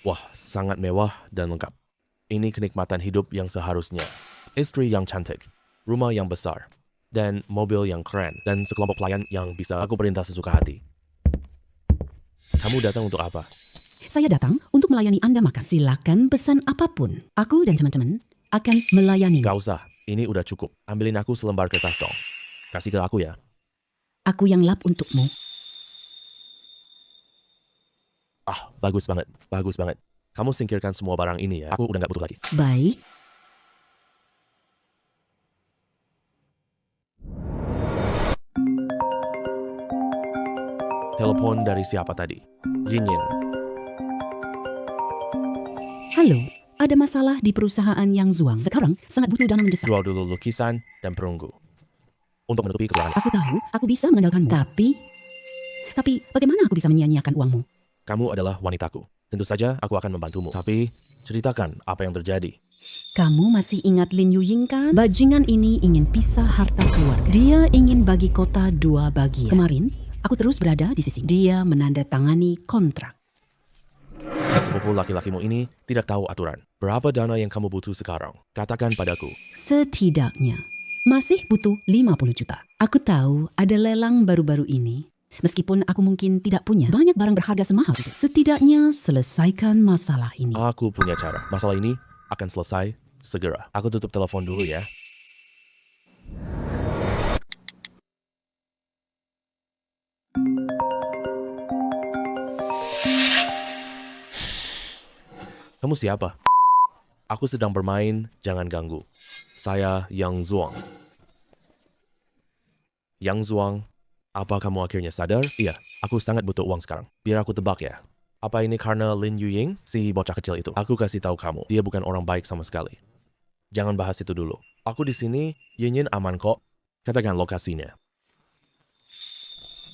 Wah, sangat mewah dan lengkap. Ini kenikmatan hidup yang seharusnya. Istri yang cantik, rumah yang besar, dan mobil yang keren, dan sekelompok pelayan yang bisa aku perintah sesuka hati. Kamu datang untuk apa? Saya datang untuk melayani Anda makan. Silakan pesan apapun. Aku dan teman-teman akan melayani. Gak usah, ini udah cukup. Ambilin aku selembar kertas dong. Kasih ke aku ya. Aku yang lap untukmu. Ah, bagus banget, bagus banget. Kamu singkirkan semua barang ini ya, aku udah gak butuh lagi. Baik. Telepon dari siapa tadi? Jinyin. Halo, ada masalah di perusahaan Yang Zuang. Sekarang sangat butuh dana mendesak. Jual dulu lukisan dan perunggu. Untuk menutupi kekurangan. Aku tahu, aku bisa mengandalkanmu. Tapi bagaimana aku bisa menyia-nyiakan uangmu? Kamu adalah wanitaku. Tentu saja aku akan membantumu. Tapi, ceritakan apa yang terjadi. Kamu masih ingat Lin Yuying kan? Bajingan ini ingin pisah harta keluarga. Dia ingin bagi kota 2 bagian. Kemarin, aku terus berada di sisi. Dia menandatangani kontrak. Sepupu laki-lakimu ini tidak tahu aturan. Berapa dana yang kamu butuh sekarang? Katakan padaku. Setidaknya, masih butuh 50 juta. Aku tahu ada lelang baru-baru ini. Meskipun aku mungkin tidak punya banyak barang berharga semahal itu. Setidaknya selesaikan masalah ini. Aku punya cara. Masalah ini akan selesai segera. Aku tutup telepon dulu ya. Kamu siapa? Aku sedang bermain, jangan ganggu. Saya Yang Zuang. Yang Zuang, apa kamu akhirnya sadar? Iya, aku sangat butuh uang sekarang. Biar aku tebak ya. Apa ini karena Lin Yuying, si bocah kecil itu? Aku kasih tahu kamu, dia bukan orang baik sama sekali. Jangan bahas itu dulu. Aku di sini, Yin aman kok. Katakan lokasinya.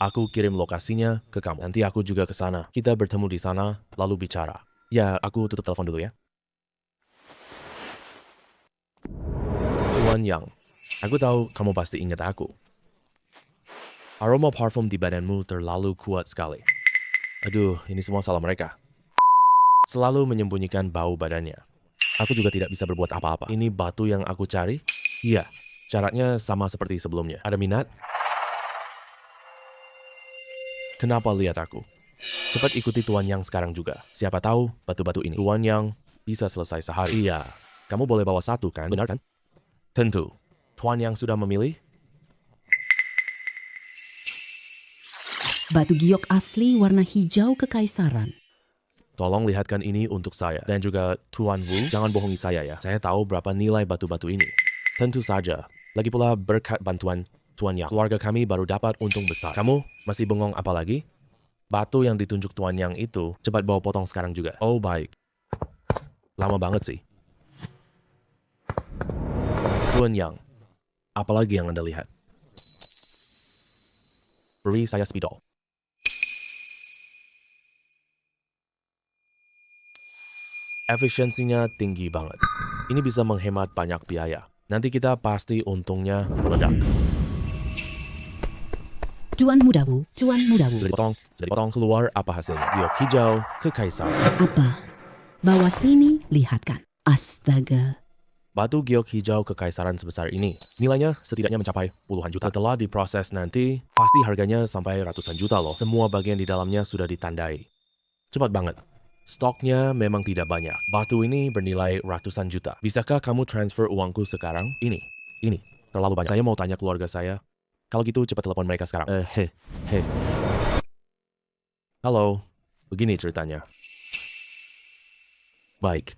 Aku kirim lokasinya ke kamu. Nanti aku juga ke sana. Kita bertemu di sana, lalu bicara. Ya, aku tutup telepon dulu ya. Tuan Yang, aku tahu kamu pasti ingat aku. Aroma parfum di badanmu terlalu kuat sekali. Aduh, ini semua salah mereka. Selalu menyembunyikan bau badannya. Aku juga tidak bisa berbuat apa-apa. Ini batu yang aku cari? Iya, syaratnya sama seperti sebelumnya. Ada minat? Kenapa lihat aku? Cepat ikuti Tuan Yang sekarang juga. Siapa tahu batu-batu ini. Tuan Yang bisa selesai sehari. Iya, kamu boleh bawa satu kan? Benar kan? Tentu. Tuan Yang sudah memilih? Batu giok asli warna hijau kekaisaran. Tolong lihatkan ini untuk saya. Dan juga Tuan Wu, jangan bohongi saya ya. Saya tahu berapa nilai batu-batu ini. Tentu saja. Lagi pula berkat bantuan Tuan Yang, keluarga kami baru dapat untung besar. Kamu masih bengong apa lagi? Batu yang ditunjuk Tuan Yang itu, cepat bawa potong sekarang juga. Oh baik. Lama banget sih. Tuan Yang, apalagi yang Anda lihat? Beri saya spidol. Efisiensinya tinggi banget. Ini bisa menghemat banyak biaya. Nanti kita pasti untungnya meledak. Tuan Mudawu, Tuan Mudawu. Jadi potong keluar apa hasilnya? Giok hijau, kekaisaran. Apa? Bawa sini, lihatkan. Astaga. Batu giok hijau kekaisaran sebesar ini, nilainya setidaknya mencapai puluhan juta. Setelah diproses nanti, pasti harganya sampai ratusan juta loh. Semua bagian di dalamnya sudah ditandai. Cepat banget. Stoknya memang tidak banyak. Batu ini bernilai ratusan juta. Bisakah kamu transfer uangku sekarang? Ini. Terlalu banyak. Saya mau tanya keluarga saya. Kalau gitu cepat telepon mereka sekarang. Halo, begini ceritanya. Baik.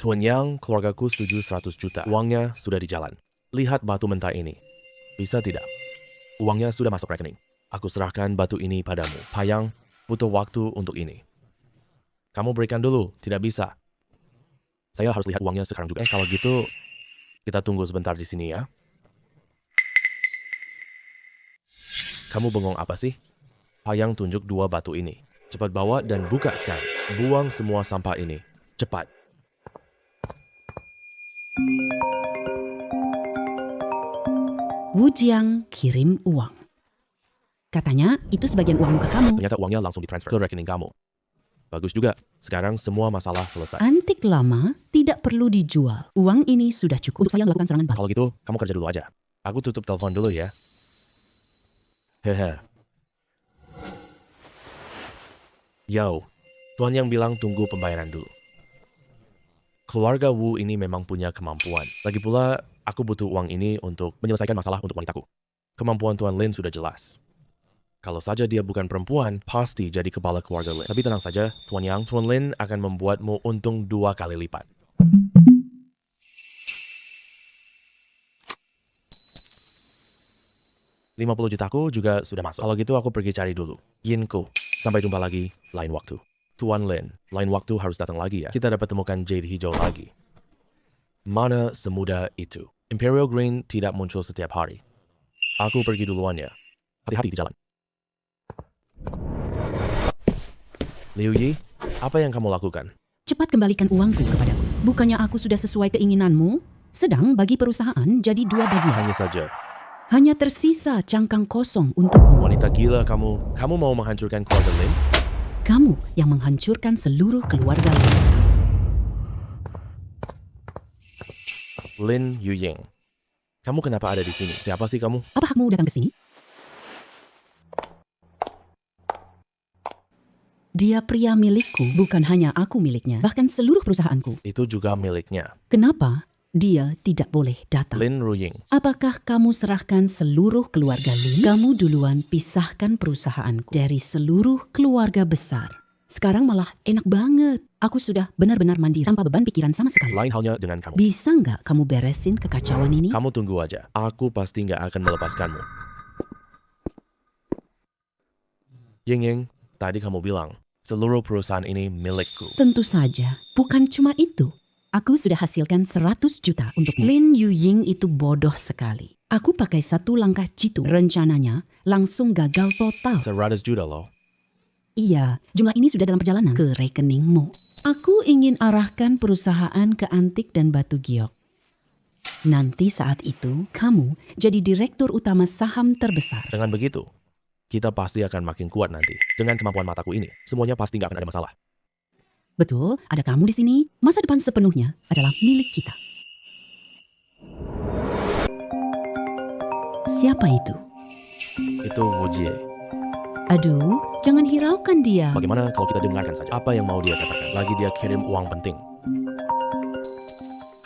Tuan Yang, keluargaku setuju 100 juta. Uangnya sudah di jalan. Lihat batu mentah ini. Bisa tidak? Uangnya sudah masuk rekening. Aku serahkan batu ini padamu. Payang, butuh waktu untuk ini. Kamu berikan dulu, tidak bisa. Saya harus lihat uangnya sekarang juga. Kalau gitu, kita tunggu sebentar di sini ya. Kamu bengong apa sih? Payang tunjuk 2 batu ini. Cepat bawa dan buka sekarang. Buang semua sampah ini. Cepat. Wu Jiang kirim uang. Katanya itu sebagian uang muka kamu. Ternyata uangnya langsung ditransfer ke rekening kamu. Bagus juga. Sekarang semua masalah selesai. Antik lama tidak perlu dijual. Uang ini sudah cukup untuk saya melakukan serangan balik. Kalau gitu, kamu kerja dulu aja. Aku tutup telepon dulu ya. Hehe. Yo, Tuan Yang bilang tunggu pembayaran dulu. Keluarga Wu ini memang punya kemampuan. Lagi pula, aku butuh uang ini untuk menyelesaikan masalah untuk wanitaku. Kemampuan Tuan Lin sudah jelas. Kalau saja dia bukan perempuan, pasti jadi kepala keluarga Lin. Tapi tenang saja, Tuan Yang, Tuan Lin akan membuatmu untung 2 kali lipat. 50 jutaku juga sudah masuk. Kalau gitu aku pergi cari dulu. Yinku, sampai jumpa lagi lain waktu. Tuan Lin, lain waktu harus datang lagi ya. Kita dapat temukan jade hijau lagi. Mana semudah itu? Imperial Green tidak muncul setiap hari. Aku pergi duluan ya. Hati-hati di jalan. Liu Yi, apa yang kamu lakukan? Cepat kembalikan uangku kepadaku. Bukannya aku sudah sesuai keinginanmu? Sedang bagi perusahaan jadi 2 bagian. Hanya saja, Hanya tersisa cangkang kosong untukmu. wanita gila kamu. Kamu mau menghancurkan keluarga Lin? Kamu yang menghancurkan seluruh keluarga Lin. Lin Yuying. Kamu kenapa ada di sini? Siapa sih kamu? Apa hakmu datang ke sini? Dia pria milikku, bukan hanya aku miliknya, bahkan seluruh perusahaanku. Itu juga miliknya. Kenapa dia tidak boleh datang? Lin Ruying. Apakah kamu serahkan seluruh keluarga Lin? Kamu duluan pisahkan perusahaanku dari seluruh keluarga besar. Sekarang malah enak banget. Aku sudah benar-benar mandiri tanpa beban pikiran sama sekali. Lain halnya dengan kamu. Bisa nggak kamu beresin kekacauan ini? Kamu tunggu aja. Aku pasti nggak akan melepaskanmu. Ying Ying, tadi kamu bilang, seluruh perusahaan ini milikku. Tentu saja. Bukan cuma itu. Aku sudah hasilkan 100 juta untuk Lin Yuying itu bodoh sekali. Aku pakai 1 langkah jitu. Rencananya langsung gagal total. 100 juta loh. Iya, jumlah ini sudah dalam perjalanan ke rekeningmu. Aku ingin arahkan perusahaan ke antik dan batu giok. Nanti saat itu, kamu jadi direktur utama saham terbesar. Dengan begitu, kita pasti akan makin kuat nanti. Dengan kemampuan mataku ini, semuanya pasti nggak akan ada masalah. Betul, ada kamu di sini. Masa depan sepenuhnya adalah milik kita. Siapa itu? Itu Wu Jie. Aduh, jangan hiraukan dia. Bagaimana kalau kita dengarkan saja apa yang mau dia katakan? Lagi dia kirim uang penting.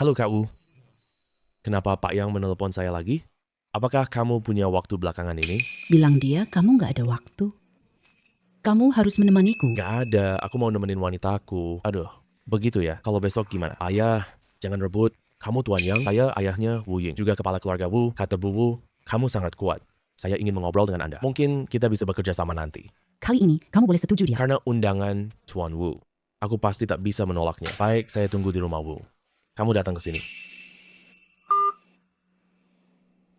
Halo Kak Wu. Kenapa Pak Yang menelepon saya lagi? Apakah kamu punya waktu belakangan ini? Bilang dia kamu nggak ada waktu. Kamu harus menemaniku. Gak ada, aku mau nemenin wanitaku. Aduh, begitu ya. Kalau besok gimana? Ayah, jangan rebut. Kamu Tuan Yang, saya ayahnya Wu Ying. Juga kepala keluarga Wu, kata Bu Wu, kamu sangat kuat. Saya ingin mengobrol dengan Anda. Mungkin kita bisa bekerja sama nanti. Kali ini kamu boleh setuju dia. Karena undangan Tuan Wu, aku pasti tak bisa menolaknya. Baik, saya tunggu di rumah Wu. Kamu datang ke sini.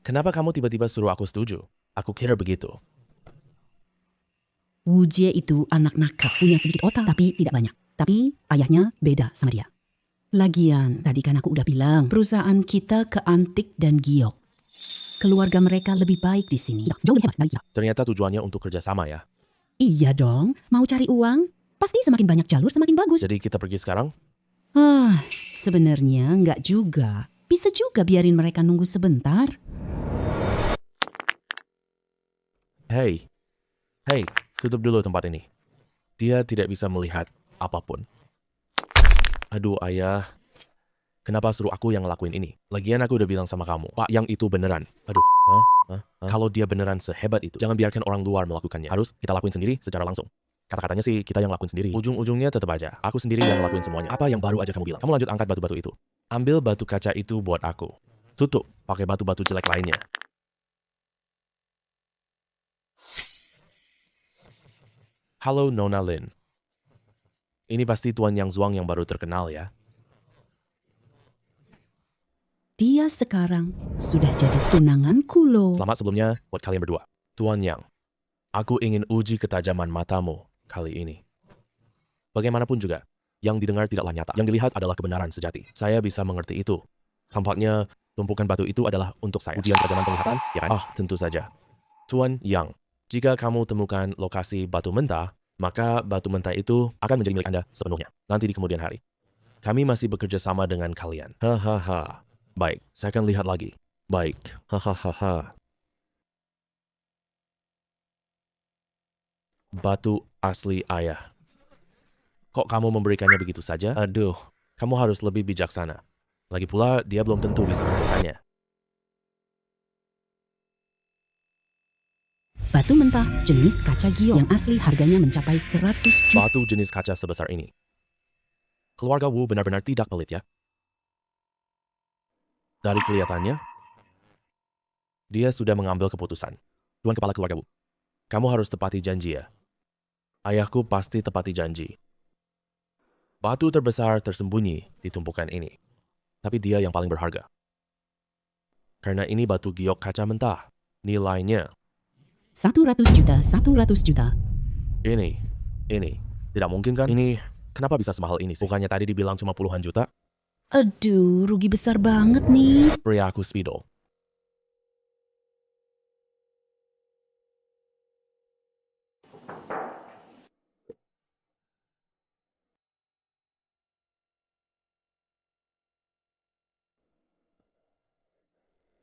Kenapa kamu tiba-tiba suruh aku setuju? Aku kira begitu. Wu Jie itu anak nakal, punya sedikit otak tapi tidak banyak. Tapi ayahnya beda sama dia. Lagian, tadi kan aku udah bilang, perusahaan kita ke antik dan giok. Keluarga mereka lebih baik di sini. Ya, jauh lebih hebat dari kita. Ternyata tujuannya untuk kerjasama ya. Iya dong, mau cari uang? Pasti semakin banyak jalur semakin bagus. Jadi kita pergi sekarang? Sebenarnya nggak juga. Bisa juga biarin mereka nunggu sebentar. Hey, tutup dulu tempat ini. Dia tidak bisa melihat apapun. Aduh ayah, kenapa suruh aku yang ngelakuin ini? Lagian aku udah bilang sama kamu, Pak Yang itu beneran. Aduh, kalau dia beneran sehebat itu, jangan biarkan orang luar melakukannya. Harus kita lakuin sendiri secara langsung. Kata-katanya sih kita yang lakuin sendiri. Ujung-ujungnya tetap aja, aku sendiri yang ngelakuin semuanya. Apa yang baru aja kamu bilang? Kamu lanjut angkat batu-batu itu. Ambil batu kaca itu buat aku. Tutup pakai batu-batu jelek lainnya. Halo Nona Lin. Ini pasti Tuan Yang Zuang yang baru terkenal ya. Dia sekarang sudah jadi tunanganku loh. Selamat sebelumnya buat kalian berdua. Tuan Yang, aku ingin uji ketajaman matamu kali ini. Bagaimanapun juga, yang didengar tidaklah nyata. Yang dilihat adalah kebenaran sejati. Saya bisa mengerti itu. Tampaknya tumpukan batu itu adalah untuk saya. Ujian ketajaman penglihatan, ya kan? Tentu saja. Tuan Yang, jika kamu temukan lokasi batu mentah, maka batu mentah itu akan menjadi milik Anda sepenuhnya. Nanti di kemudian hari. Kami masih bekerja sama dengan kalian. Hahaha. Baik, saya akan lihat lagi. Baik. Hahaha. Batu asli ayah. Kok kamu memberikannya begitu saja? Aduh, kamu harus lebih bijaksana. Lagi pula, dia belum tentu bisa melakukannya. Batu mentah jenis kaca giok yang asli harganya mencapai 100 juta. Batu jenis kaca sebesar ini. Keluarga Wu benar-benar tidak pelit ya. Dari kelihatannya, dia sudah mengambil keputusan. Tuan Kepala Keluarga Wu, kamu harus tepati janji ya. Ayahku pasti tepati janji. Batu terbesar tersembunyi di tumpukan ini. Tapi dia yang paling berharga. Karena ini batu giok kaca mentah. Nilainya 100 juta, 100 juta. ini. Tidak mungkin kan? Ini, kenapa bisa semahal ini sih? Bukannya tadi dibilang cuma puluhan juta? Aduh, rugi besar banget nih. Pria aku Speedo.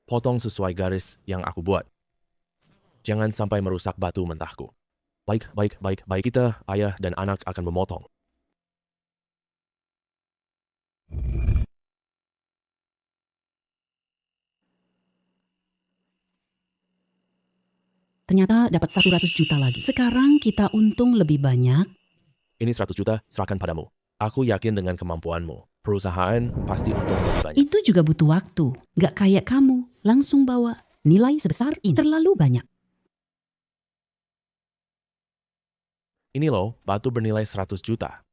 Potong sesuai garis yang aku buat. Jangan sampai merusak batu mentahku. Baik. Kita, ayah dan anak akan memotong. Ternyata dapat 100 juta lagi. Sekarang kita untung lebih banyak. Ini 100 juta, serahkan padamu. Aku yakin dengan kemampuanmu. Perusahaan pasti untung lebih banyak. Itu juga butuh waktu. Gak kayak kamu, langsung bawa. Nilai sebesar ini terlalu banyak. Ini loh, batu bernilai 100 juta.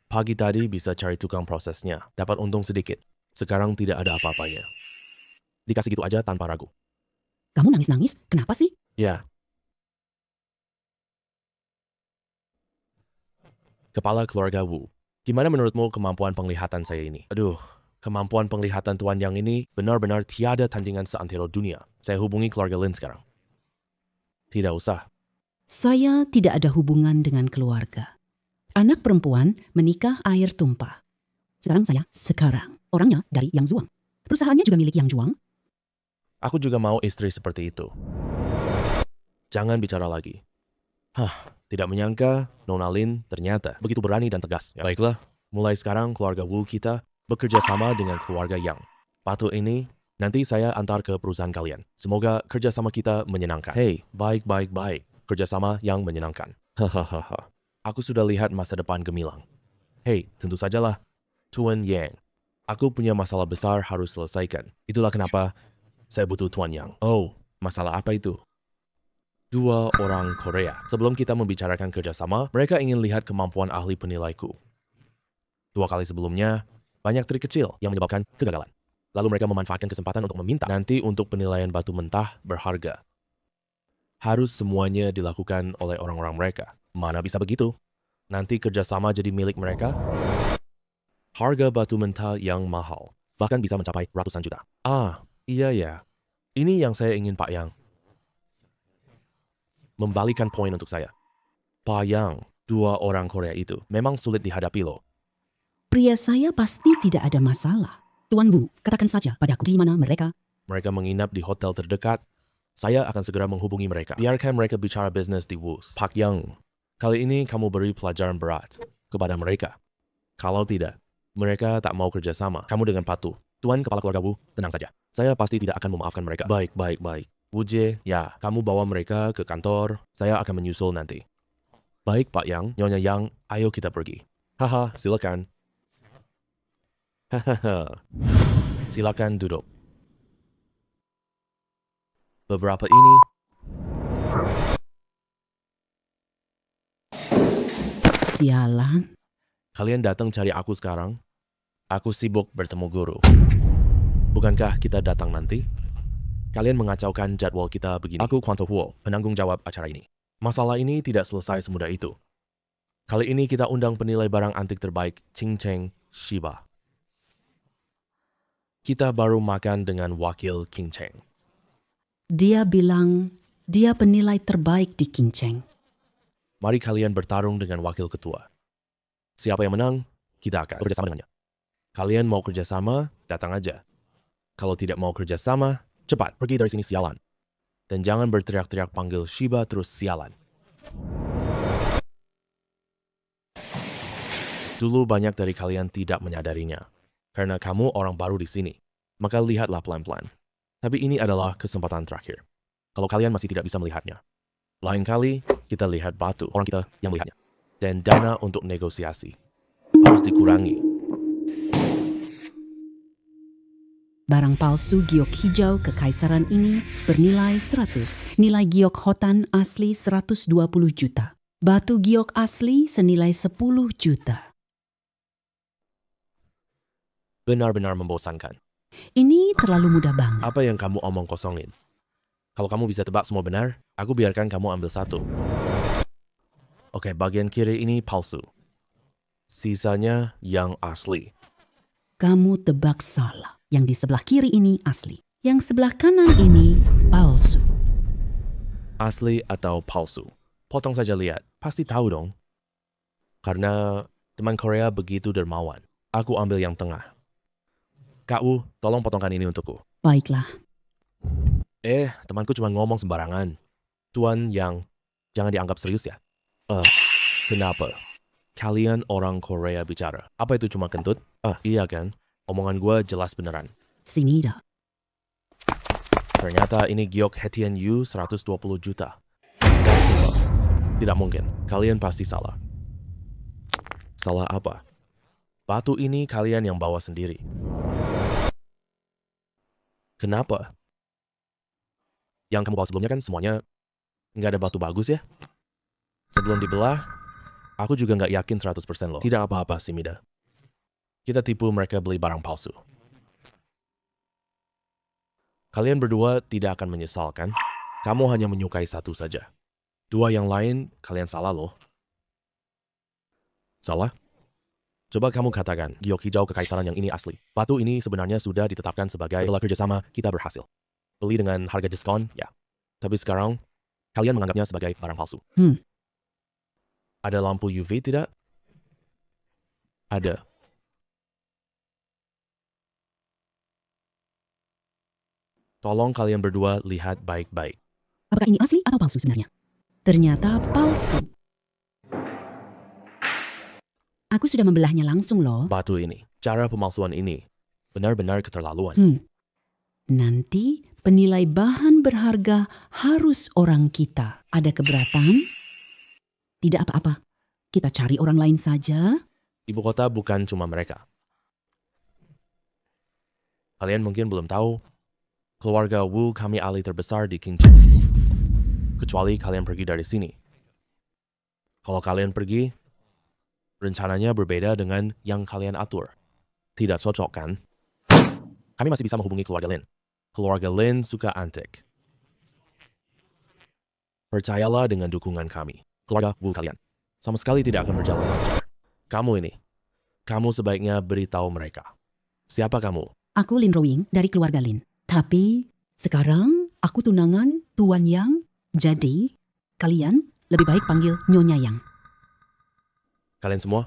Pagi tadi bisa cari tukang prosesnya, dapat untung sedikit. Sekarang tidak ada apa-apanya. Dikasih gitu aja tanpa ragu. Kamu nangis-nangis, kenapa sih? Ya. Kepala Keluarga Wu, gimana menurutmu kemampuan penglihatan saya ini? Aduh, kemampuan penglihatan Tuan Yang ini benar-benar tiada tandingan seantero dunia. Saya hubungi keluarga Lin sekarang. Tidak usah. Saya tidak ada hubungan dengan keluarga. Anak perempuan menikah air tumpah. Sekarang. Orangnya dari Yang Zuang. Perusahaannya juga milik Yang Zuang. Aku juga mau istri seperti itu. Jangan bicara lagi. Tidak menyangka Nona Lin ternyata begitu berani dan tegas. Ya, baiklah, mulai sekarang keluarga Wu kita bekerja sama dengan keluarga Yang. Batu ini nanti saya antar ke perusahaan kalian. Semoga kerjasama kita menyenangkan. Hei, baik. Kerjasama yang menyenangkan. Hahaha. Aku sudah lihat masa depan gemilang. Hei, tentu sajalah. Tuan Yang, aku punya masalah besar harus selesaikan. Itulah kenapa saya butuh Tuan Yang. Oh, masalah apa itu? 2 orang Korea. Sebelum kita membicarakan kerjasama, mereka ingin lihat kemampuan ahli penilaiku. 2 kali sebelumnya, banyak trik kecil yang menyebabkan kegagalan. Lalu mereka memanfaatkan kesempatan untuk meminta. Nanti untuk penilaian batu mentah berharga. Harus semuanya dilakukan oleh orang-orang mereka. Mana bisa begitu? Nanti kerjasama jadi milik mereka. Harga batu mentah yang mahal. Bahkan bisa mencapai ratusan juta. Iya ya. Ini yang saya ingin Pak Yang. Membalikan poin untuk saya. Pak Yang, 2 orang Korea itu memang sulit dihadapi loh. Pria saya pasti tidak ada masalah. Tuan Wu, katakan saja padaku di mana mereka. Mereka menginap di hotel terdekat. Saya akan segera menghubungi mereka. Biarkan mereka bicara bisnis di Wus. Pak Yang, Kali ini kamu beri pelajaran berat kepada mereka. Kalau tidak, mereka tak mau kerjasama. Kamu dengan patuh. Tuan kepala keluarga Wu, tenang saja. Saya pasti tidak akan memaafkan mereka. Baik. Wu Jie, ya, kamu bawa mereka ke kantor. Saya akan menyusul nanti. Baik, Pak Yang, Nyonya Yang, ayo kita pergi. Haha, silakan. Hahaha. Silakan duduk. Beberapa ini Sialan. kalian datang cari aku sekarang. Aku sibuk bertemu guru. Bukankah kita datang nanti? Kalian mengacaukan jadwal kita begini. Aku Kwanto Huo, penanggung jawab acara ini. Masalah ini tidak selesai semudah itu. Kali ini kita undang penilai barang antik terbaik, Ching Cheng Shiba. Kita baru makan dengan wakil King Cheng. Dia bilang dia penilai terbaik di Kinceng. Mari kalian bertarung dengan wakil ketua. Siapa yang menang, kita akan bekerjasama dengannya. Kalian mau kerjasama, datang aja. Kalau tidak mau kerjasama, cepat pergi dari sini sialan. Dan jangan berteriak-teriak panggil Shiba terus sialan. Dulu banyak dari kalian tidak menyadarinya. Karena kamu orang baru di sini. Maka lihatlah pelan-pelan. Tapi ini adalah kesempatan terakhir. Kalau kalian masih tidak bisa melihatnya. Lain kali, kita lihat batu orang kita yang melihatnya. Dan dana untuk negosiasi. Harus dikurangi. Barang palsu giok hijau kekaisaran ini bernilai 100. Nilai giok hotan asli 120 juta. Batu giok asli senilai 10 juta. Benar-benar membosankan. Ini terlalu mudah banget. Apa yang kamu omong kosongin? Kalau kamu bisa tebak semua benar, aku biarkan kamu ambil satu. Oke, bagian kiri ini palsu. Sisanya yang asli. Kamu tebak salah. Yang di sebelah kiri ini asli. Yang sebelah kanan ini palsu. Asli atau palsu? Potong saja lihat, pasti tahu dong. Karena teman Korea begitu dermawan. Aku ambil yang tengah. Kak Wu, tolong potongkan ini untukku. Baiklah. Temanku cuma ngomong sembarangan. Tuan Yang, jangan dianggap serius ya. Kenapa? Kalian orang Korea bicara. Apa itu cuma kentut? Iya kan? Omongan gue jelas beneran. Sini dah. Ternyata ini giok Hetian Yu 120 juta. Tidak mungkin, kalian pasti salah. Salah apa? Batu ini kalian yang bawa sendiri. Kenapa? Yang kamu bawa sebelumnya kan semuanya nggak ada batu bagus ya? Sebelum dibelah, aku juga nggak yakin 100% loh. Tidak apa-apa sih, Mida. Kita tipu mereka beli barang palsu. Kalian berdua tidak akan menyesal kan? Kamu hanya menyukai satu saja. Dua yang lain, kalian salah loh. Salah? Coba kamu katakan, giok hijau kekaisaran yang ini asli. Batu ini sebenarnya sudah ditetapkan sebagai setelah kerjasama kita berhasil. Beli dengan harga diskon, ya. Tapi sekarang, kalian menganggapnya sebagai barang palsu. Ada lampu UV tidak? Ada. Tolong kalian berdua lihat baik-baik. Apakah ini asli atau palsu sebenarnya? Ternyata palsu. Aku sudah membelahnya langsung loh. Batu ini, cara pemalsuan ini, benar-benar keterlaluan. Nanti penilai bahan berharga harus orang kita. Ada keberatan? Tidak apa-apa. Kita cari orang lain saja. Ibu kota bukan cuma mereka. Kalian mungkin belum tahu, keluarga Wu kami ahli terbesar di Qingcheng. Kecuali kalian pergi dari sini. Kalau kalian pergi, rencananya berbeda dengan yang kalian atur. Tidak cocok kan? Kami masih bisa menghubungi keluarga Lin. Keluarga Lin suka antik. Percayalah dengan dukungan kami. Keluarga Wu kalian sama sekali tidak akan berjalan lancar. Kamu ini, kamu sebaiknya beritahu mereka. Siapa kamu? Aku Lin Rowing dari keluarga Lin. Tapi sekarang aku tunangan Tuan Yang. Jadi kalian lebih baik panggil Nyonya Yang. Kalian semua,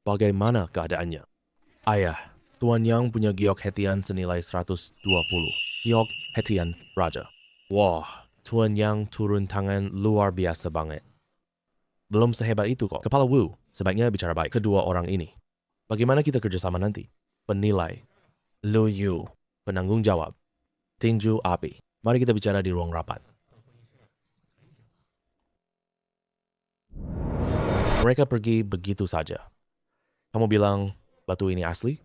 bagaimana keadaannya? Ayah, Tuan Yang punya giok Hetian senilai 120. Giok Hetian Raja. Wah, Tuan Yang turun tangan luar biasa banget. belum sehebat itu kok. Kepala Wu, sebaiknya bicara baik. Kedua orang ini. Bagaimana kita kerjasama nanti? Penilai. Lu Yu, penanggung jawab. Tinju api. Mari kita bicara di ruang rapat. Mereka pergi begitu saja. Kamu bilang batu ini asli?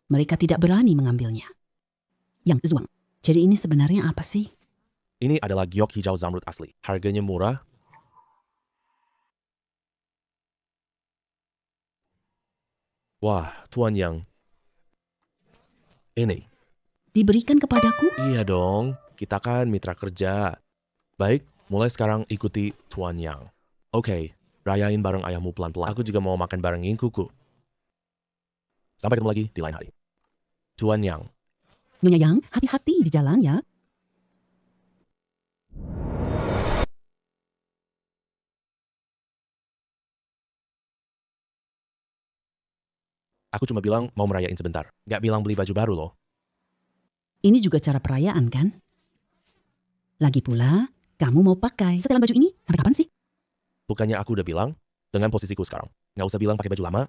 Mereka tidak berani mengambilnya. Yang Zuang, jadi ini sebenarnya apa sih? Ini adalah giok hijau zamrud asli. Harganya murah. Wah, Tuan Yang. Ini. Diberikan kepadaku? Iya dong, kita kan mitra kerja. Baik, mulai sekarang ikuti Tuan Yang. Oke, rayain bareng ayahmu pelan-pelan. Aku juga mau makan bareng Yingkuku. Sampai ketemu lagi di lain hari. Tuan Yang. Nyonya Yang, hati-hati di jalan ya. Aku cuma bilang mau merayain sebentar. Gak bilang beli baju baru loh. Ini juga cara perayaan kan? Lagi pula, kamu mau pakai setelan baju ini sampai kapan sih? Bukannya aku udah bilang, dengan posisiku sekarang. Gak usah bilang pakai baju lama,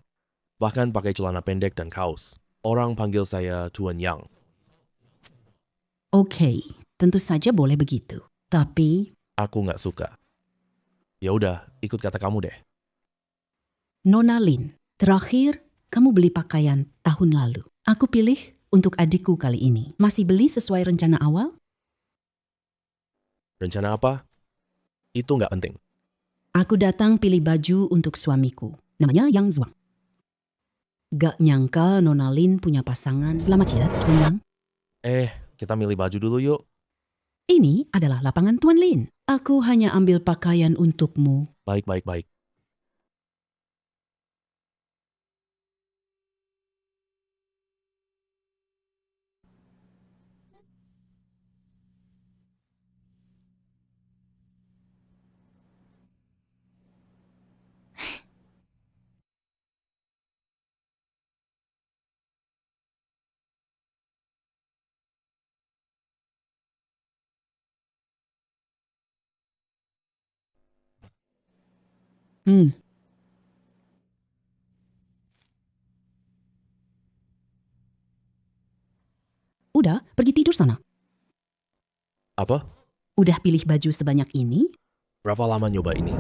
bahkan pakai celana pendek dan kaos. Orang panggil saya Tuan Yang. Oke, tentu saja boleh begitu. Tapi, Aku gak suka. Ya udah, ikut kata kamu deh. Nona Lin, terakhir kamu beli pakaian tahun lalu. Aku pilih untuk adikku kali ini. Masih beli sesuai rencana awal? Rencana apa? Itu gak penting. Aku datang pilih baju untuk suamiku. Namanya Yang Zuang. Gak nyangka Nona Lin punya pasangan. Selamat ya, Tuan Yang. Kita milih baju dulu yuk. Ini adalah lapangan Tuan Lin. Aku hanya ambil pakaian untukmu. Baik, baik, baik. Hmm, udah, pergi tidur sana. Apa? Udah pilih baju sebanyak ini? Berapa lama nyoba ini?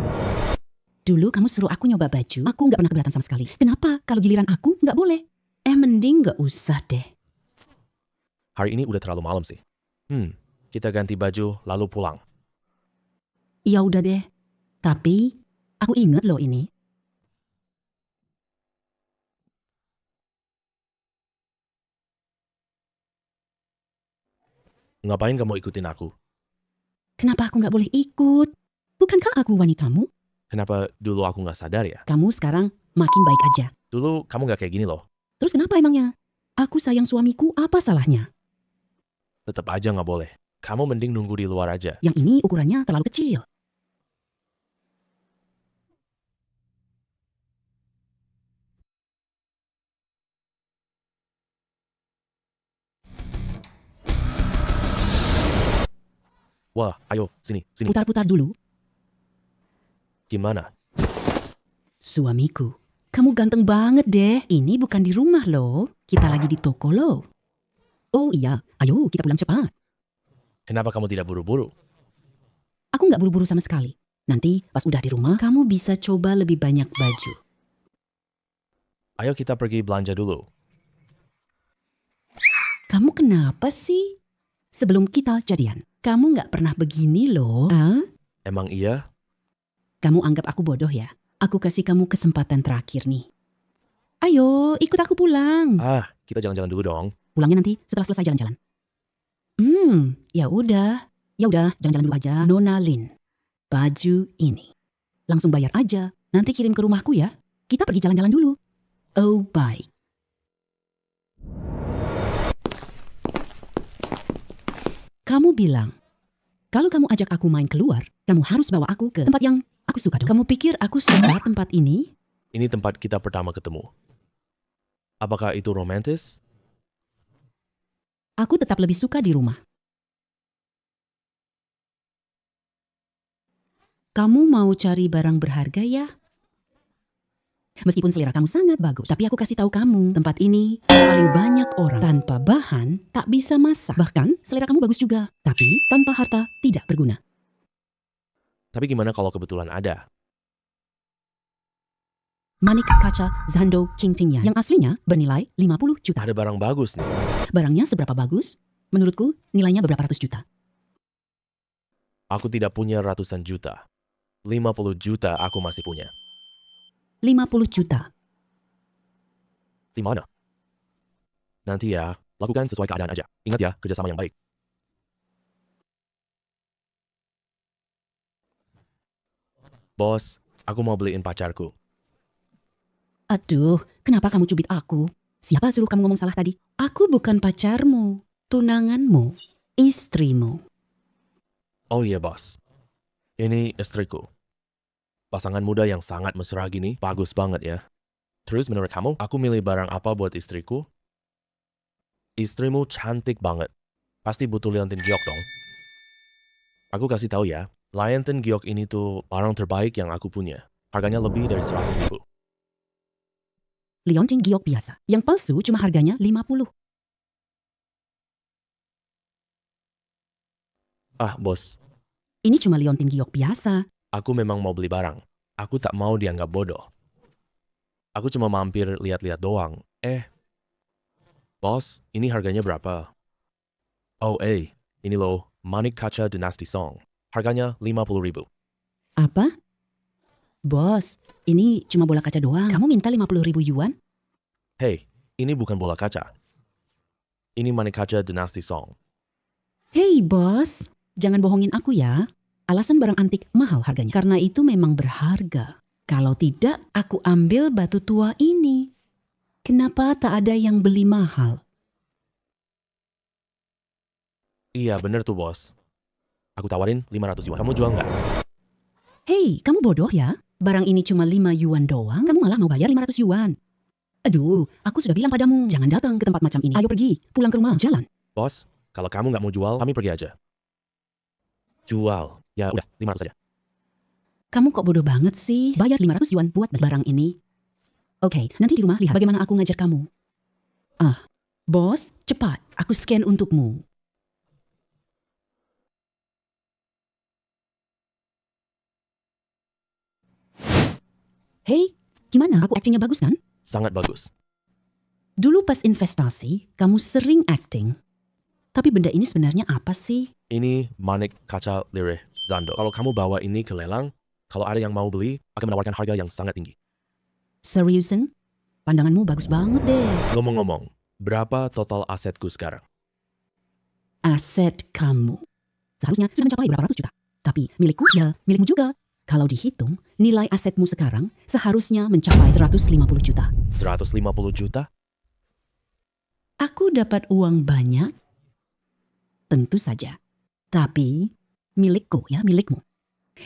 Dulu kamu suruh aku nyoba baju, aku nggak pernah keberatan sama sekali. Kenapa? Kalau giliran aku nggak boleh. Mending nggak usah deh. Hari ini udah terlalu malam sih. Kita ganti baju lalu pulang. Ya udah deh. Tapi aku inget loh ini. Ngapain kamu ikutin aku? Kenapa aku nggak boleh ikut? Bukankah aku wanitamu? Kenapa dulu aku nggak sadar ya? Kamu sekarang makin baik aja. Dulu kamu nggak kayak gini loh. Terus kenapa emangnya? Aku sayang suamiku, apa salahnya? Tetap aja nggak boleh. Kamu mending nunggu di luar aja. Yang ini ukurannya terlalu kecil. Wah, ayo, sini, sini. Putar-putar dulu. Gimana? Suamiku, kamu ganteng banget deh. Ini bukan di rumah loh. Kita lagi di toko loh. Oh iya, ayo kita pulang cepat. Kenapa kamu tidak buru-buru? Aku nggak buru-buru sama sekali. Nanti pas udah di rumah, kamu bisa coba lebih banyak baju. Ayo kita pergi belanja dulu. Kamu kenapa sih? Sebelum kita jadian, kamu nggak pernah begini loh. Ah? Emang iya? Kamu anggap aku bodoh ya? Aku kasih kamu kesempatan terakhir nih. Ayo, ikut aku pulang. Kita jalan-jalan dulu dong. Pulangnya nanti setelah selesai jalan-jalan. Ya udah. Ya udah, jalan-jalan dulu aja. Nona Lin, baju ini. Langsung bayar aja. Nanti kirim ke rumahku ya. Kita pergi jalan-jalan dulu. Oh, baik. Kamu bilang, kalau kamu ajak aku main keluar, kamu harus bawa aku ke tempat yang aku suka dong. Kamu pikir aku suka tempat ini? Ini tempat kita pertama ketemu. Apakah itu romantis? Aku tetap lebih suka di rumah. Kamu mau cari barang berharga ya? Meskipun selera kamu sangat bagus, tapi aku kasih tahu kamu, tempat ini paling banyak orang tanpa bahan tak bisa masak. Bahkan selera kamu bagus juga, tapi tanpa harta tidak berguna. Tapi gimana kalau kebetulan ada? Manik kaca Zando King Tingyan yang aslinya bernilai 50 juta. Ada barang bagus nih. Barangnya seberapa bagus? Menurutku nilainya beberapa ratus juta. Aku tidak punya ratusan juta. 50 juta aku masih punya. 50 juta. Di mana? Nanti ya, lakukan sesuai keadaan aja. Ingat ya, kerjasama yang baik. Bos, aku mau beliin pacarku. Aduh, kenapa kamu cubit aku? Siapa suruh kamu ngomong salah tadi? Aku bukan pacarmu, tunanganmu, istrimu. Oh iya bos, ini istriku. Pasangan muda yang sangat mesra gini, bagus banget ya. Terus menurut kamu, aku milih barang apa buat istriku? Istrimu cantik banget. Pasti butuh liontin giok dong. Aku kasih tahu ya, liontin giok ini tuh barang terbaik yang aku punya. Harganya lebih dari 100 ribu. Liontin giok biasa, yang palsu cuma harganya 50. Ah bos, Ini cuma liontin giok biasa. aku memang mau beli barang. Aku tak mau dianggap bodoh. Aku cuma mampir lihat-lihat doang. Bos, ini harganya berapa? Oh ini loh, Manik Kaca Dynasty Song. Harganya 50 ribu. Apa? Bos, ini cuma bola kaca doang. Kamu minta 50 ribu yuan? Hey, ini bukan bola kaca. Ini Manik Kaca Dynasty Song. Hei bos, jangan bohongin aku ya. Alasan barang antik mahal harganya. Karena itu memang berharga. Kalau tidak, aku ambil batu tua ini. Kenapa tak ada yang beli mahal? Iya bener tuh bos. Aku tawarin 500 yuan. Kamu jual nggak? Hei, kamu bodoh ya? Barang ini cuma 5 yuan doang, kamu malah mau bayar 500 yuan. Aduh, aku sudah bilang padamu, jangan datang ke tempat macam ini. Ayo pergi, pulang ke rumah, jalan. Bos, kalau kamu nggak mau jual, kami pergi aja. Jual. Ya udah, 500 aja. Kamu kok bodoh banget sih? Bayar 500 yuan buat barang ini. Oke, nanti di rumah lihat bagaimana aku ngajar kamu. Bos, cepat, aku scan untukmu. Hei, gimana? Aku actingnya bagus kan? Sangat bagus. Dulu pas investasi, kamu sering acting. Tapi benda ini sebenarnya apa sih? Ini Manik Kaca Lirih Zando. Kalau kamu bawa ini ke lelang, kalau ada yang mau beli, akan menawarkan harga yang sangat tinggi. Seriusan? Pandanganmu bagus banget deh. Ngomong-ngomong, berapa total asetku sekarang? Aset kamu seharusnya sudah mencapai berapa ratus juta. Tapi milikku ya, milikmu juga. Kalau dihitung, nilai asetmu sekarang seharusnya mencapai 150 juta. 150 juta? Aku dapat uang banyak? Tentu saja. Tapi milikku ya, milikmu.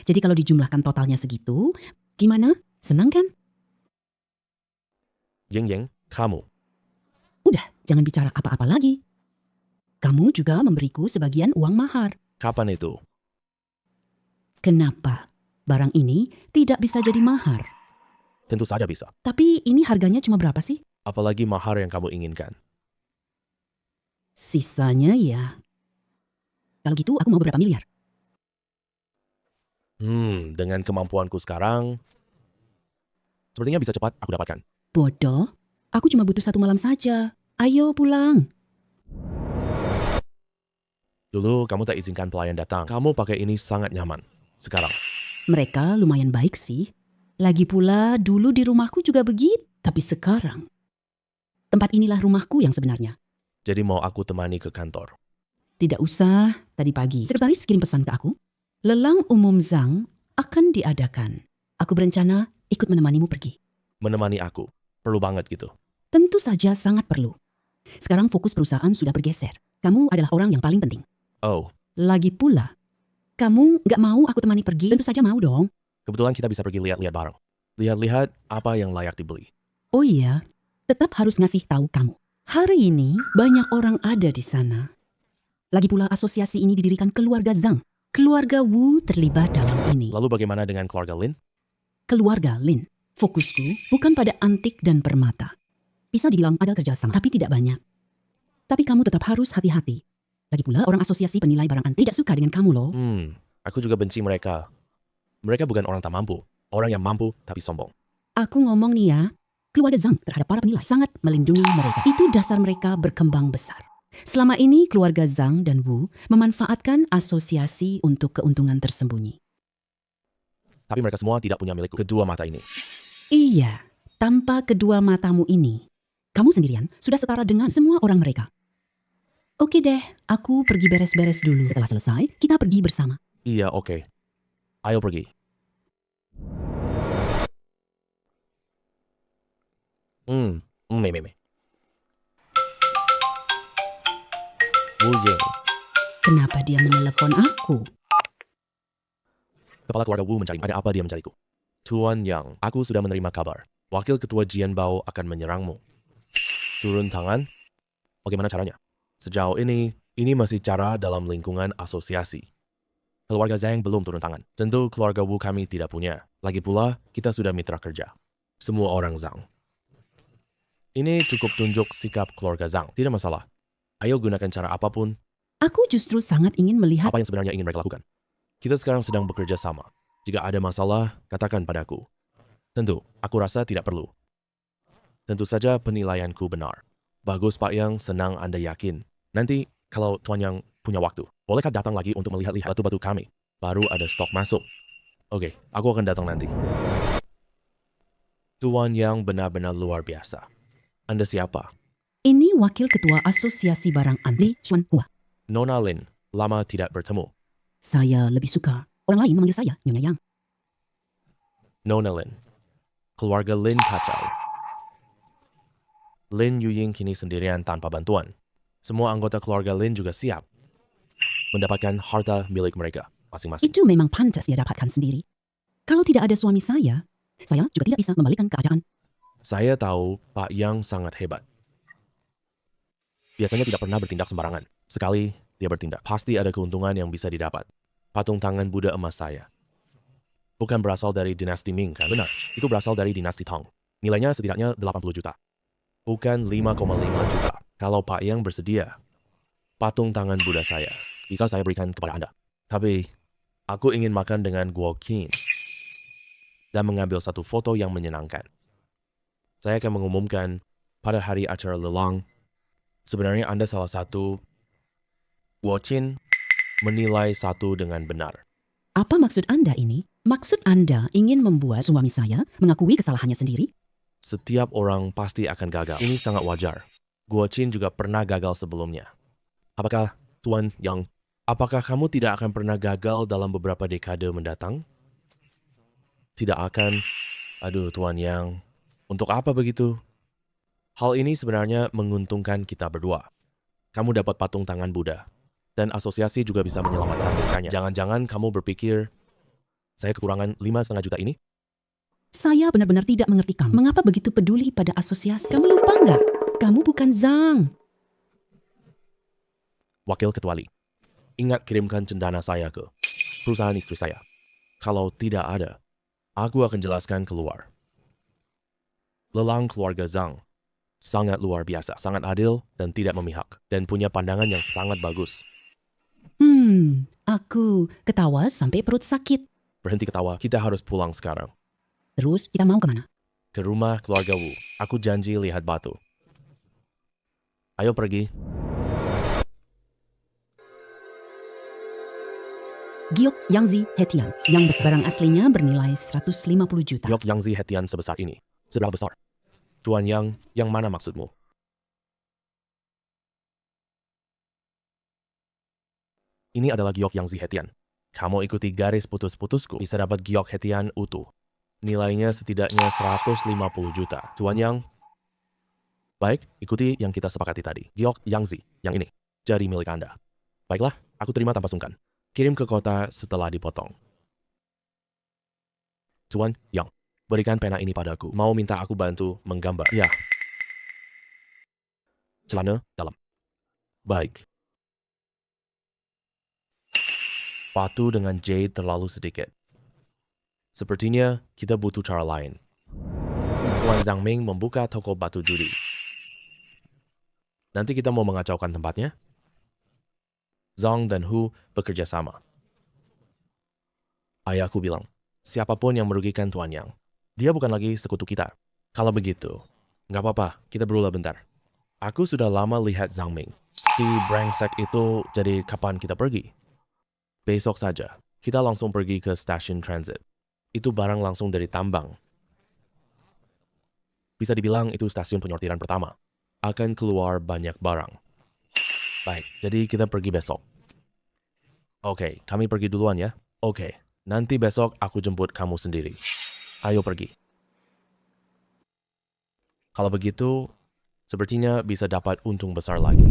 Jadi kalau dijumlahkan totalnya segitu, gimana? Senang kan? Yeng, kamu. Udah, jangan bicara apa-apa lagi. Kamu juga memberiku sebagian uang mahar. Kapan itu? Kenapa? Barang ini tidak bisa jadi mahar. Tentu saja bisa. Tapi ini harganya cuma berapa sih? Apalagi mahar yang kamu inginkan. Sisanya ya. Kalau gitu aku mau berapa miliar? Dengan kemampuanku sekarang, sepertinya bisa cepat aku dapatkan. Bodoh, aku cuma butuh 1 malam saja. Ayo pulang. Dulu kamu tak izinkan pelayan datang. Kamu pakai ini sangat nyaman. Sekarang, Mereka lumayan baik sih. Lagi pula dulu di rumahku juga begitu. Tapi sekarang, tempat inilah rumahku yang sebenarnya. jadi mau aku temani ke kantor. Tidak usah, tadi pagi sekretaris kirim pesan ke aku. Lelang umum Zhang akan diadakan. Aku berencana ikut menemanimu pergi. Menemani aku. Perlu banget gitu. Tentu saja sangat perlu. Sekarang fokus perusahaan sudah bergeser. Kamu adalah orang yang paling penting. Oh, Lagi pula, kamu nggak mau aku temani pergi? Tentu saja mau dong. kebetulan kita bisa pergi lihat-lihat bareng. Lihat-lihat apa yang layak dibeli. Oh iya, tetap harus ngasih tahu kamu. Hari ini banyak orang ada di sana. Lagi pula asosiasi ini didirikan keluarga Zhang. Keluarga Wu terlibat dalam ini. Lalu bagaimana dengan keluarga Lin? Keluarga Lin. Fokusku bukan pada antik dan permata. Bisa dibilang ada kerjasama, tapi tidak banyak. Tapi kamu tetap harus hati-hati. Lagi pula orang asosiasi penilai barang antik tidak suka dengan kamu loh. Aku juga benci mereka. Mereka bukan orang tak mampu. Orang yang mampu tapi sombong. Aku ngomong nih ya, keluarga Zhang terhadap para penilai sangat melindungi mereka. Itu dasar mereka berkembang besar. Selama ini keluarga Zhang dan Wu memanfaatkan asosiasi untuk keuntungan tersembunyi. Tapi mereka semua tidak punya milik kedua mata ini. Iya, tanpa kedua matamu ini, kamu sendirian sudah setara dengan semua orang mereka. Oke deh, aku pergi beres-beres dulu. Setelah selesai, kita pergi bersama. Iya, oke. Ayo pergi. Meme. Wu Ying. Kenapa dia menelepon aku? Kepala keluarga Wu mencari. Ada apa dia mencariku? Tuan Yang, aku sudah menerima kabar. Wakil Ketua Jian Bao akan menyerangmu. Turun tangan? Bagaimana caranya? Sejauh ini masih cara dalam lingkungan asosiasi. Keluarga Zhang belum turun tangan. Tentu keluarga Wu kami tidak punya. Lagi pula, kita sudah mitra kerja. Semua orang Zhang. Ini cukup tunjuk sikap keluarga Zhang. Tidak masalah. Ayo gunakan cara apapun. Aku justru sangat ingin melihat. Apa yang sebenarnya ingin mereka lakukan? Kita sekarang sedang bekerja sama. Jika ada masalah, katakan padaku. Tentu, aku rasa tidak perlu. Tentu saja penilaianku benar. Bagus Pak Yang, senang Anda yakin. Nanti, kalau Tuan Yang punya waktu, bolehkah datang lagi untuk melihat-lihat batu-batu kami? Baru ada stok masuk. Oke, aku akan datang nanti. Tuan Yang benar-benar luar biasa. Anda siapa? Ini wakil ketua asosiasi barang antik Xuanhua. Nona Lin, lama tidak bertemu. Saya lebih suka orang lain memanggil saya Nyonya Yang. Nona Lin. Keluarga Lin kacau. Lin Yuying kini sendirian tanpa bantuan. Semua anggota keluarga Lin juga siap mendapatkan harta milik mereka masing-masing. Itu memang pantas dia dapatkan sendiri. Kalau tidak ada suami saya juga tidak bisa membalikkan keadaan. Saya tahu Pak Yang sangat hebat. Biasanya tidak pernah bertindak sembarangan. Sekali dia bertindak, pasti ada keuntungan yang bisa didapat. Patung tangan Buddha emas saya. Bukan berasal dari dinasti Ming, kan? Benar, itu berasal dari dinasti Tang. Nilainya setidaknya 80 juta. Bukan 5,5 juta. Kalau Pak Yang bersedia, patung tangan Buddha saya bisa saya berikan kepada Anda. Tapi, aku ingin makan dengan Guo Qin dan mengambil satu foto yang menyenangkan. Saya akan mengumumkan pada hari acara lelang, sebenarnya Anda salah satu. Guo Qin menilai satu dengan benar. Apa maksud Anda ini? Maksud Anda ingin membuat suami saya mengakui kesalahannya sendiri? Setiap orang pasti akan gagal. Ini sangat wajar. Guo Qin juga pernah gagal sebelumnya. Apakah Tuan Yang, apakah kamu tidak akan pernah gagal dalam beberapa dekade mendatang? Tidak akan. Aduh Tuan Yang, untuk apa begitu? Hal ini sebenarnya menguntungkan kita berdua. Kamu dapat patung tangan Buddha. Dan asosiasi juga bisa menyelamatkan mukanya. Jangan-jangan kamu berpikir, saya kekurangan 5,5 juta ini? Saya benar-benar tidak mengerti kamu. Mengapa begitu peduli pada asosiasi? Kamu lupa nggak? Kamu bukan Zhang. Wakil Ketua Li, ingat kirimkan cendana saya ke perusahaan istri saya. Kalau tidak ada, aku akan jelaskan keluar. Lelang keluarga Zhang sangat luar biasa, sangat adil dan tidak memihak, dan punya pandangan yang sangat bagus. Aku ketawa sampai perut sakit. Berhenti ketawa, kita harus pulang sekarang. Terus kita mau kemana? Ke rumah keluarga Wu. Aku janji lihat batu. Ayo pergi. Giok Yangzi Hetian, yang barang aslinya bernilai 150 juta. Giok Yangzi Hetian sebesar ini. Seberapa besar? Tuan Yang mana maksudmu? Ini adalah giok Yangzi Hetian. Kamu ikuti garis putus-putusku, bisa dapat giok Hetian utuh. Nilainya setidaknya 150 juta. Tuan Yang, baik, ikuti yang kita sepakati tadi. Giok Yangzi, yang ini, jadi milik Anda. Baiklah, aku terima tanpa sungkan. Kirim ke kota setelah dipotong. Tuan Yang, berikan pena ini padaku. Mau minta aku bantu menggambar? Ya. Celana dalam. Baik. Batu dengan jade terlalu sedikit. Sepertinya kita butuh cara lain. Tuan Zhang Ming membuka toko batu judi. Nanti kita mau mengacaukan tempatnya? Zhang dan Hu bekerja sama. Ayahku bilang, siapapun yang merugikan Tuan Yang, dia bukan lagi sekutu kita. Kalau begitu, nggak apa-apa, kita berulah bentar. Aku sudah lama lihat Zhang Ming. Si brengsek itu, jadi kapan kita pergi? Besok saja, kita langsung pergi ke stasiun transit. Itu barang langsung dari tambang. Bisa dibilang itu stasiun penyortiran pertama. Akan keluar banyak barang. Baik, jadi kita pergi besok. Oke, kami pergi duluan ya. Oke, nanti besok aku jemput kamu sendiri. Ayo pergi. Kalau begitu, sepertinya bisa dapat untung besar lagi.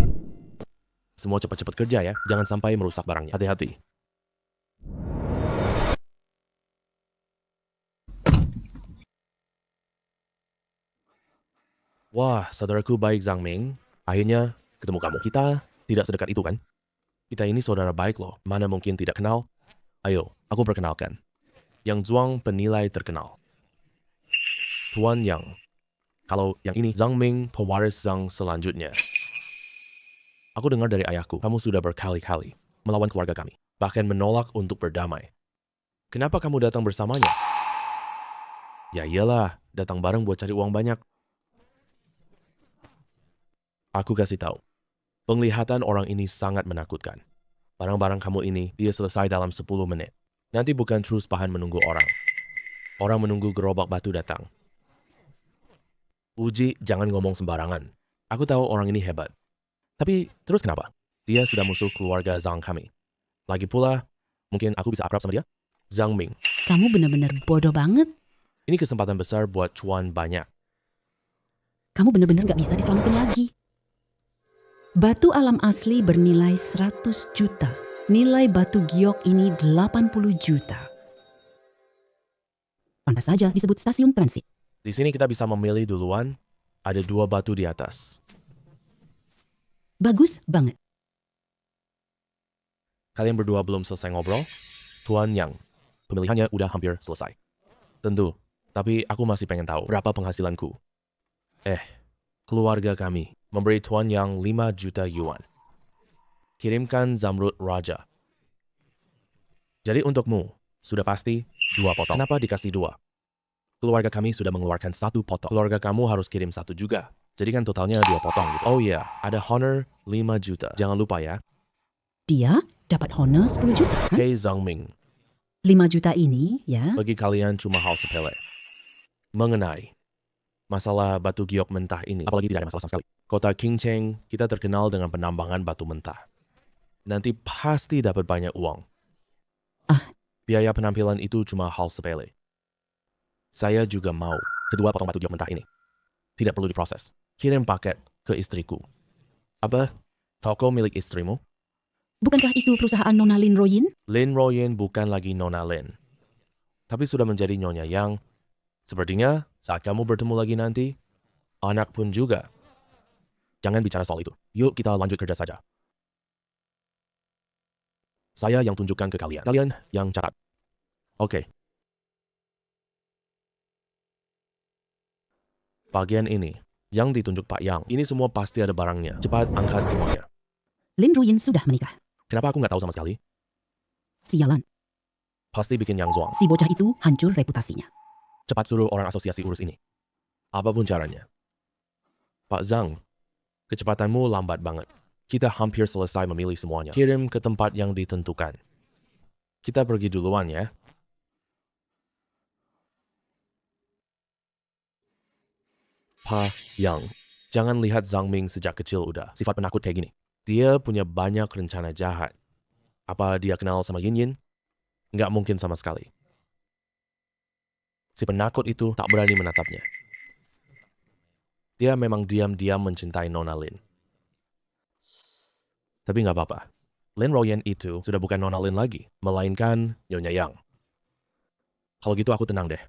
Semua cepat-cepat kerja ya, jangan sampai merusak barangnya. Hati-hati. Wah, saudaraku baik Zhang Ming. Akhirnya ketemu kamu. Kita tidak sedekat itu kan? Kita ini saudara baik loh. Mana mungkin tidak kenal? Ayo, aku perkenalkan. Yang Zhuang penilai terkenal. Tuan Yang. Kalau yang ini, Zhang Ming pewaris Zhang selanjutnya. Aku dengar dari ayahku, kamu sudah berkali-kali melawan keluarga kami. Bahkan menolak untuk berdamai. Kenapa kamu datang bersamanya? Ya iyalah, datang bareng buat cari uang banyak. Aku kasih tahu. Penglihatan orang ini sangat menakutkan. Barang-barang kamu ini, dia selesai dalam 10 menit. Nanti bukan terus bahan menunggu orang. Orang menunggu gerobak batu datang. Uji, jangan ngomong sembarangan. Aku tahu orang ini hebat. Tapi, terus kenapa? Dia sudah musuh keluarga Zhang kami. Lagi pula, mungkin aku bisa akrab sama dia? Zhang Ming. Kamu benar-benar bodoh banget. Ini kesempatan besar buat cuan banyak. Kamu benar-benar gak bisa diselamatin lagi. Batu alam asli bernilai 100 juta. Nilai batu giok ini 80 juta. Pantas saja disebut stasiun transit. Di sini kita bisa memilih duluan. Ada 2 batu di atas. Bagus banget. Kalian berdua belum selesai ngobrol? Tuan Yang, pemilihannya udah hampir selesai. Tentu, tapi aku masih pengen tahu berapa penghasilanku. Keluarga kami memberi Tuan Yang 5 juta yuan. Kirimkan Zamrud Raja. Jadi untukmu, sudah pasti 2 potong. Kenapa dikasih 2? Keluarga kami sudah mengeluarkan 1 potong. Keluarga kamu harus kirim 1 juga. Jadi kan totalnya 2 potong gitu. Oh iya, ada honor 5 juta. Jangan lupa ya. Dia dapat honor 10 juta kan? Hei Zhang Ming, 5 juta ini ya. bagi kalian cuma hal sepele. Mengenai masalah batu giok mentah ini, apalagi tidak ada masalah sama sekali. Kota Qingcheng, kita terkenal dengan penambangan batu mentah. Nanti pasti dapat banyak uang. Biaya penampilan itu cuma hal sepele. Saya juga mau kedua potong batu giok mentah ini. Tidak perlu diproses. Kirim paket ke istriku. Apa? Toko milik istrimu? Bukankah itu perusahaan Nona Lin Royin? Lin Royen bukan lagi Nona Lin. Tapi sudah menjadi Nyonya Yang. Sepertinya saat kamu bertemu lagi nanti, anak pun juga. Jangan bicara soal itu. Yuk kita lanjut kerja saja. Saya yang tunjukkan ke kalian. Kalian yang catat. Oke. Bagian ini, yang ditunjuk Pak Yang. Ini semua pasti ada barangnya. Cepat angkat semuanya. Lin Royin sudah menikah. Kenapa aku nggak tahu sama sekali? Sialan, Pasti bikin Yang Zhuang. si bocah itu hancur reputasinya. Cepat suruh orang asosiasi urus ini. Apapun caranya. Pak Zhang, kecepatanmu lambat banget. Kita hampir selesai memilih semuanya. Kirim ke tempat yang ditentukan. Kita pergi duluan ya. Pak Yang, jangan lihat Zhang Ming sejak kecil udah sifat penakut kayak gini. Dia punya banyak rencana jahat. Apa dia kenal sama Yin Yin? Nggak mungkin sama sekali. Si penakut itu tak berani menatapnya. Dia memang diam-diam mencintai Nona Lin. Tapi nggak apa-apa. Lin Royen itu sudah bukan Nona Lin lagi, melainkan Nyonya Yang. Kalau gitu aku tenang deh.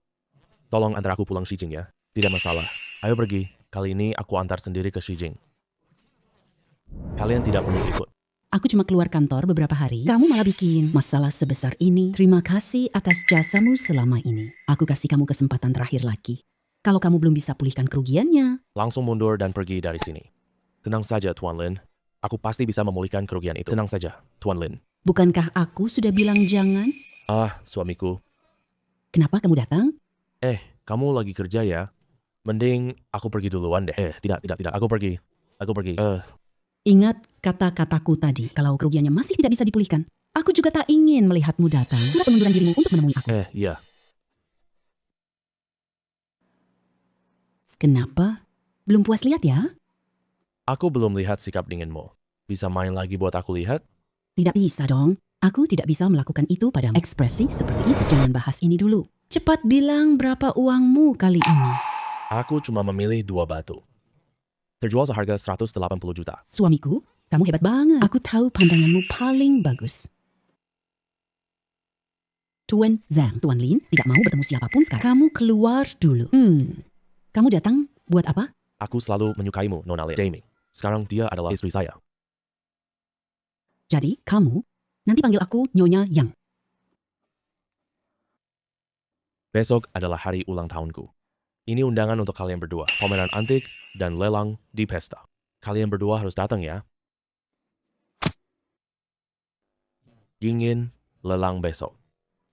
Tolong antar aku pulang Shijing ya. Tidak masalah. Ayo pergi. Kali ini aku antar sendiri ke Shijing. Kalian tidak perlu ikut. Aku cuma keluar kantor beberapa hari. Kamu malah bikin masalah sebesar ini. Terima kasih atas jasamu selama ini. Aku kasih kamu kesempatan terakhir lagi. Kalau kamu belum bisa pulihkan kerugiannya, Langsung mundur dan pergi dari sini. Tenang saja, Tuan Lin. Aku pasti bisa memulihkan kerugian itu. Tenang saja, Tuan Lin. bukankah aku sudah bilang jangan? Ah, suamiku. Kenapa kamu datang? Kamu lagi kerja ya? Mending aku pergi duluan deh. Tidak. Aku pergi. Ingat kata-kataku tadi, kalau kerugiannya masih tidak bisa dipulihkan. Aku juga tak ingin melihatmu datang. Surat pengunduran dirimu untuk menemui aku. Iya. Kenapa? Belum puas lihat ya? Aku belum lihat sikap dinginmu. Bisa main lagi buat aku lihat? Tidak bisa dong. Aku tidak bisa melakukan itu pada ekspresi seperti itu. Jangan bahas ini dulu. Cepat bilang berapa uangmu kali ini. Aku cuma memilih 2 batu. Terjual seharga 180 juta. Suamiku, kamu hebat banget. Aku tahu pandanganmu paling bagus. Tuan Zhang, Tuan Lin tidak mau bertemu siapapun sekarang. Kamu keluar dulu. Kamu datang buat apa? Aku selalu menyukaimu, Nona Lin. Jamie. Sekarang dia adalah istri saya. Jadi, kamu nanti panggil aku Nyonya Yang. Besok adalah hari ulang tahunku. Ini undangan untuk kalian berdua. Pameran antik dan lelang di pesta. Kalian berdua harus datang ya. Ingin lelang besok.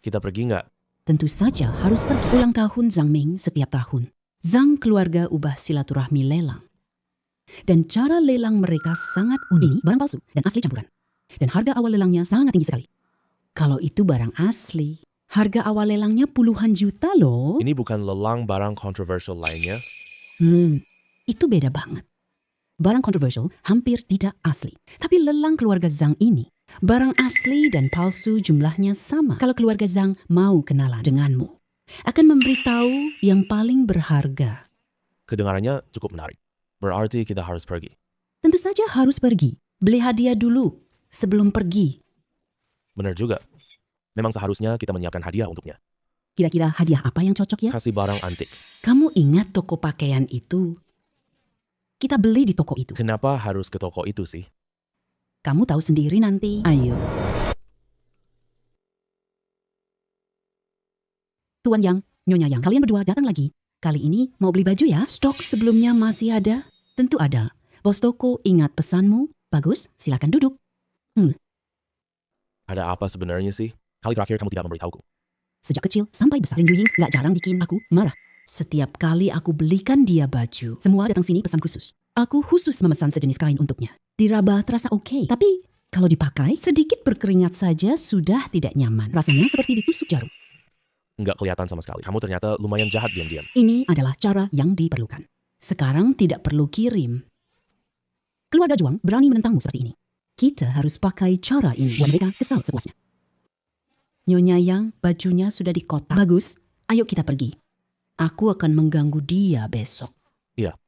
Kita pergi nggak? Tentu saja harus pergi ulang tahun Zhang Ming setiap tahun. Zhang keluarga ubah silaturahmi lelang. Dan cara lelang mereka sangat unik. Ini barang palsu dan asli campuran. Dan harga awal lelangnya sangat tinggi sekali. Kalau itu barang asli, harga awal lelangnya puluhan juta loh. Ini bukan lelang barang kontroversial lainnya. Itu beda banget. Barang kontroversial hampir tidak asli. Tapi lelang keluarga Zhang ini, barang asli dan palsu jumlahnya sama. Kalau keluarga Zhang mau kenalan denganmu, akan memberitahu yang paling berharga. Kedengarannya cukup menarik. Berarti kita harus pergi. Tentu saja harus pergi. Beli hadiah dulu sebelum pergi. Benar juga. Memang seharusnya kita menyiapkan hadiah untuknya. Kira-kira hadiah apa yang cocok ya? Kasih barang antik. Kamu ingat toko pakaian itu? Kita beli di toko itu. Kenapa harus ke toko itu sih? Kamu tahu sendiri nanti. Ayo. Tuan Yang, Nyonya Yang, kalian berdua datang lagi. Kali ini mau beli baju ya? Stok sebelumnya masih ada? Tentu ada. Bos toko ingat pesanmu? Bagus, silakan duduk. Ada apa sebenarnya sih? Kali terakhir kamu tidak memberitahuku. Sejak kecil sampai besar, Lin Yuying gak jarang bikin aku marah. Setiap kali aku belikan dia baju, semua datang sini pesan khusus. Aku khusus memesan sejenis kain untuknya. Diraba terasa oke, tapi kalau dipakai sedikit berkeringat saja sudah tidak nyaman. Rasanya seperti ditusuk jarum. Nggak kelihatan sama sekali. Kamu ternyata lumayan jahat diam-diam. Ini adalah cara yang diperlukan. Sekarang tidak perlu kirim. Keluarga Juang berani menentangmu seperti ini. Kita harus pakai cara ini buat mereka kesal sepuasnya. Nyonya Yang, bajunya sudah di kotak. Bagus, ayo kita pergi. Aku akan mengganggu dia besok. Iya.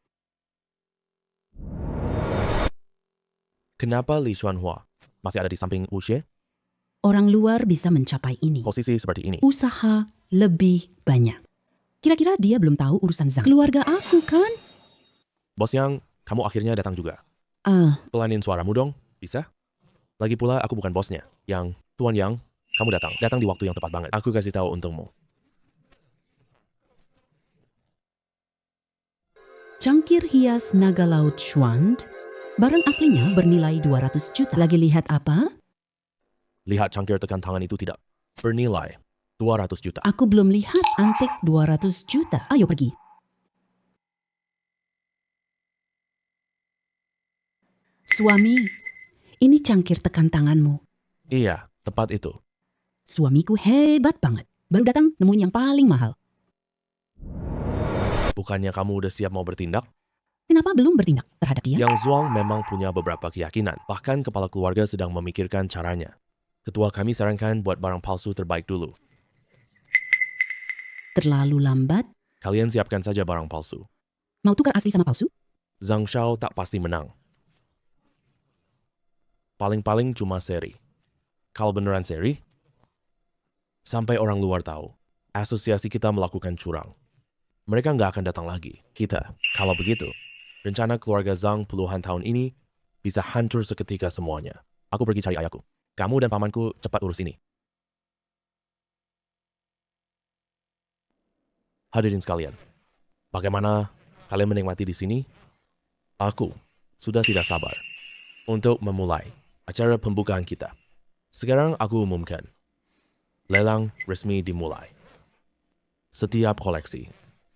Kenapa Li Xuanhua masih ada di samping Wu Xie? Orang luar bisa mencapai ini. Posisi seperti ini. Usaha lebih banyak. Kira-kira dia belum tahu urusan Zhang. Keluarga aku kan? Bos Yang, kamu akhirnya datang juga. Pelanin suaramu dong, bisa? Lagi pula aku bukan bosnya. Yang, Tuan Yang, kamu datang. Datang di waktu yang tepat banget. Aku kasih tahu untungmu. Cangkir hias naga laut Schwand. Barang aslinya bernilai 200 juta. Lagi lihat apa? Lihat cangkir tekan tangan itu tidak bernilai 200 juta. Aku belum lihat antik 200 juta. Ayo pergi. Suami, ini cangkir tekan tanganmu. Iya, tepat itu. Suamiku hebat banget. Baru datang nemuin yang paling mahal. Bukannya kamu udah siap mau bertindak? Kenapa belum bertindak terhadap dia? Yang Zhuang memang punya beberapa keyakinan. Bahkan kepala keluarga sedang memikirkan caranya. Ketua kami sarankan buat barang palsu terbaik dulu. Terlalu lambat. Kalian siapkan saja barang palsu. Mau tukar asli sama palsu? Zhang Shao tak pasti menang. Paling-paling cuma seri. Kalau beneran seri, sampai orang luar tahu, asosiasi kita melakukan curang. Mereka nggak akan datang lagi. Kita, kalau begitu, rencana keluarga Zhang puluhan tahun ini bisa hancur seketika semuanya. Aku pergi cari ayahku. Kamu dan pamanku cepat urus ini. Hadirin sekalian, bagaimana kalian menikmati di sini? Aku sudah tidak sabar untuk memulai acara pembukaan kita. Sekarang aku umumkan, lelang resmi dimulai. Setiap koleksi,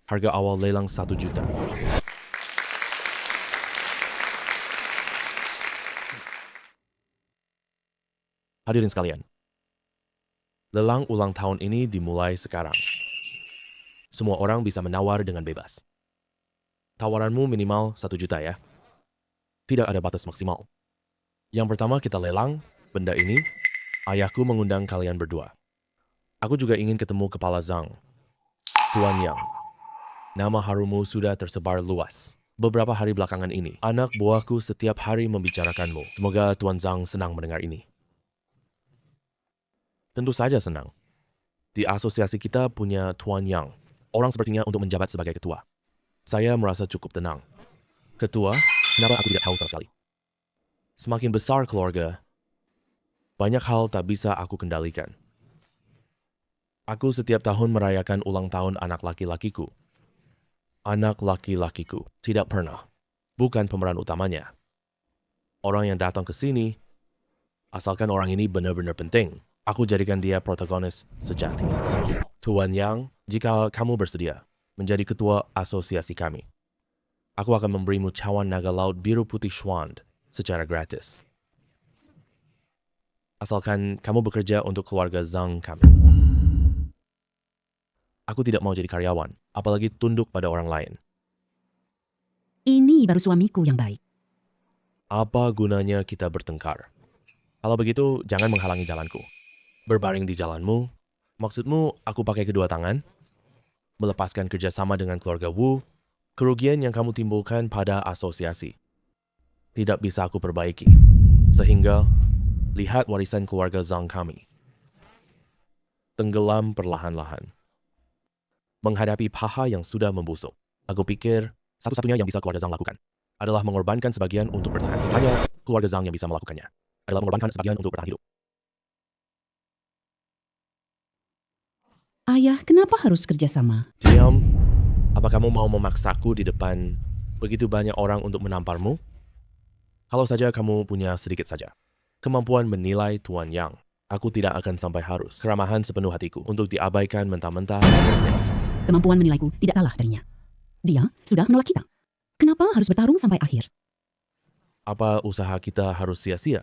harga awal lelang 1 juta. Hadirin sekalian, lelang ulang tahun ini dimulai sekarang. Semua orang bisa menawar dengan bebas. Tawaranmu minimal 1 juta ya. Tidak ada batas maksimal. Yang pertama kita lelang benda ini. Ayahku mengundang kalian berdua. Aku juga ingin ketemu Kepala Zhang, Tuan Yang. Nama harummu sudah tersebar luas. Beberapa hari belakangan ini, anak buahku setiap hari membicarakanmu. Semoga Tuan Zhang senang mendengar ini. Tentu saja senang. Di asosiasi kita punya Tuan Yang, orang sepertinya untuk menjabat sebagai ketua. Saya merasa cukup tenang. Ketua, kenapa aku tidak tahu sama sekali? Semakin besar keluarga, banyak hal tak bisa aku kendalikan. Aku setiap tahun merayakan ulang tahun anak laki-lakiku. Anak laki-lakiku tidak pernah, bukan pemeran utamanya. Orang yang datang ke sini, asalkan orang ini benar-benar penting, aku jadikan dia protagonis sejati. Tuan Yang, jika kamu bersedia menjadi ketua asosiasi kami, aku akan memberimu cawan naga laut biru putih Schwand secara gratis. Asalkan kamu bekerja untuk keluarga Zhang kami. Aku tidak mau jadi karyawan, apalagi tunduk pada orang lain. Ini baru suamiku yang baik. Apa gunanya kita bertengkar? Kalau begitu, jangan menghalangi jalanku. Berbaring di jalanmu, maksudmu aku pakai kedua tangan? Melepaskan kerjasama dengan keluarga Wu, kerugian yang kamu timbulkan pada asosiasi tidak bisa aku perbaiki. Sehingga, lihat warisan keluarga Zhang kami. Tenggelam perlahan-lahan. Menghadapi paha yang sudah membusuk. Aku pikir, satu-satunya yang bisa keluarga Zhang lakukan adalah mengorbankan sebagian untuk bertahan hidup. Hanya keluarga Zhang yang bisa melakukannya. Adalah mengorbankan sebagian untuk bertahan hidup. Ayah, kenapa harus kerjasama? Diam, apa kamu mau memaksaku di depan begitu banyak orang untuk menamparmu? Kalau saja kamu punya sedikit saja kemampuan menilai Tuan Yang, aku tidak akan sampai harus keramahan sepenuh hatiku untuk diabaikan mentah-mentah. Kemampuan menilaiku tidak kalah darinya. Dia sudah menolak kita. Kenapa harus bertarung sampai akhir? Apa usaha kita harus sia-sia?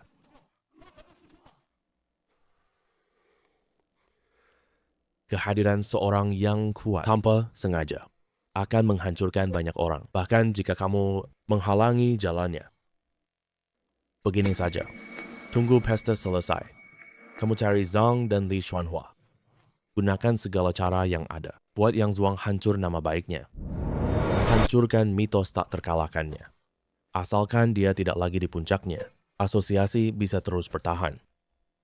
Kehadiran seorang yang kuat tanpa sengaja akan menghancurkan banyak orang, bahkan jika kamu menghalangi jalannya. Begini saja, tunggu pesta selesai. Kamu cari Zhang dan Li Xuanhua. Gunakan segala cara yang ada. Buat Yang Zhuang hancur nama baiknya. Hancurkan mitos tak terkalahkannya. Asalkan dia tidak lagi di puncaknya, asosiasi bisa terus bertahan.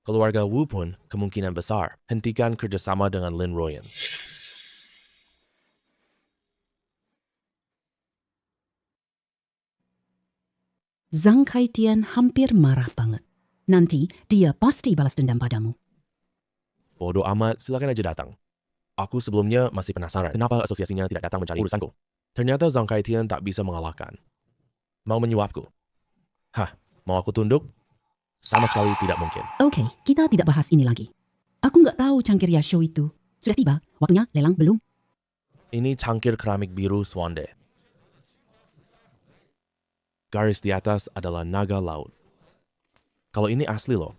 Keluarga Wu pun kemungkinan besar hentikan kerjasama dengan Lin Royan. Zhang Kaitian hampir marah banget. Nanti dia pasti balas dendam padamu. Bodoh amat, silakan aja datang. Aku sebelumnya masih penasaran kenapa asosiasinya tidak datang mencari urusanku. Ternyata Zhang Kaitian tak bisa mengalahkan. Mau menyuapku? Hah, mau aku tunduk? Sama sekali tidak mungkin. Oke, kita tidak bahas ini lagi. Aku nggak tahu cangkir Yasho itu. Sudah tiba, waktunya lelang belum? Ini cangkir keramik biru Swande. Garis di atas adalah naga laut. Kalau ini asli loh.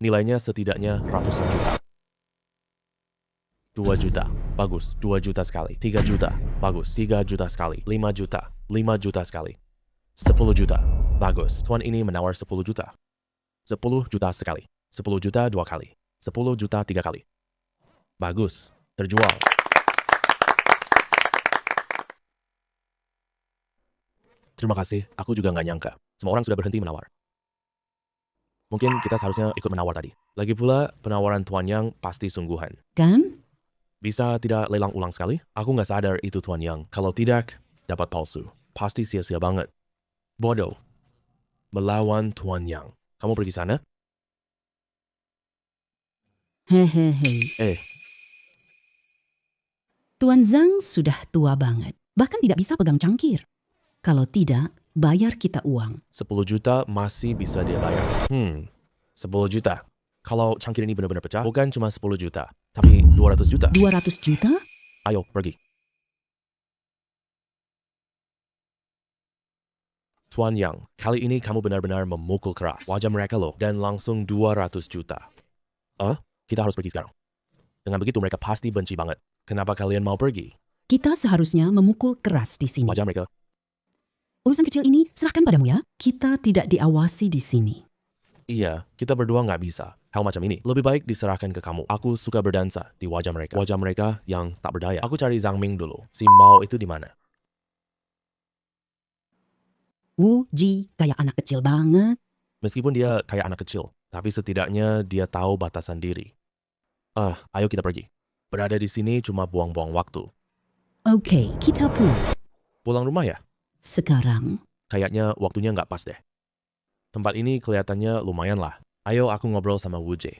Nilainya setidaknya ratusan juta. 2 juta, bagus, 2 juta sekali. 3 juta, bagus, 3 juta sekali. 5 juta, 5 juta sekali. 10 juta, bagus. Tuan ini menawar 10 juta. 10 juta sekali. 10 juta 2 kali. 10 juta 3 kali. Bagus, terjual. Terima kasih, aku juga nggak nyangka. Semua orang sudah berhenti menawar. Mungkin kita seharusnya ikut menawar tadi. Lagi pula, penawaran Tuan Yang pasti sungguhan. Kan? Bisa tidak lelang ulang sekali? Aku nggak sadar itu Tuan Yang. Kalau tidak, dapat palsu. Pasti sia-sia banget. Bodoh. Melawan Tuan Yang. Kamu pergi sana? Hehehe. Eh, Tuan Zhang sudah tua banget. Bahkan tidak bisa pegang cangkir. Kalau tidak, bayar kita uang. 10 juta masih bisa dia bayar. 10 juta. Kalau cangkir ini benar-benar pecah, bukan cuma 10 juta, tapi 200 juta. 200 juta? Ayo, pergi. Tuan Yang, kali ini kamu benar-benar memukul keras wajah mereka loh, dan langsung 200 juta. Kita harus pergi sekarang. Dengan begitu mereka pasti benci banget. Kenapa kalian mau pergi? Kita seharusnya memukul keras di sini. Wajah mereka. Urusan kecil ini serahkan padamu ya. Kita tidak diawasi di sini. Iya, kita berdua nggak bisa. Hal macam ini lebih baik diserahkan ke kamu. Aku suka berdansa di wajah mereka. Wajah mereka yang tak berdaya. Aku cari Zhang Ming dulu. Si Mao itu di mana? Wu Ji kayak anak kecil banget. Meskipun dia kayak anak kecil, tapi setidaknya dia tahu batasan diri. Ayo kita pergi. Berada di sini cuma buang-buang waktu. Oke, kita pulang. Pulang rumah ya? Sekarang, Kayaknya waktunya nggak pas deh. Tempat ini kelihatannya lumayan lah. Ayo aku ngobrol sama Wu Jie.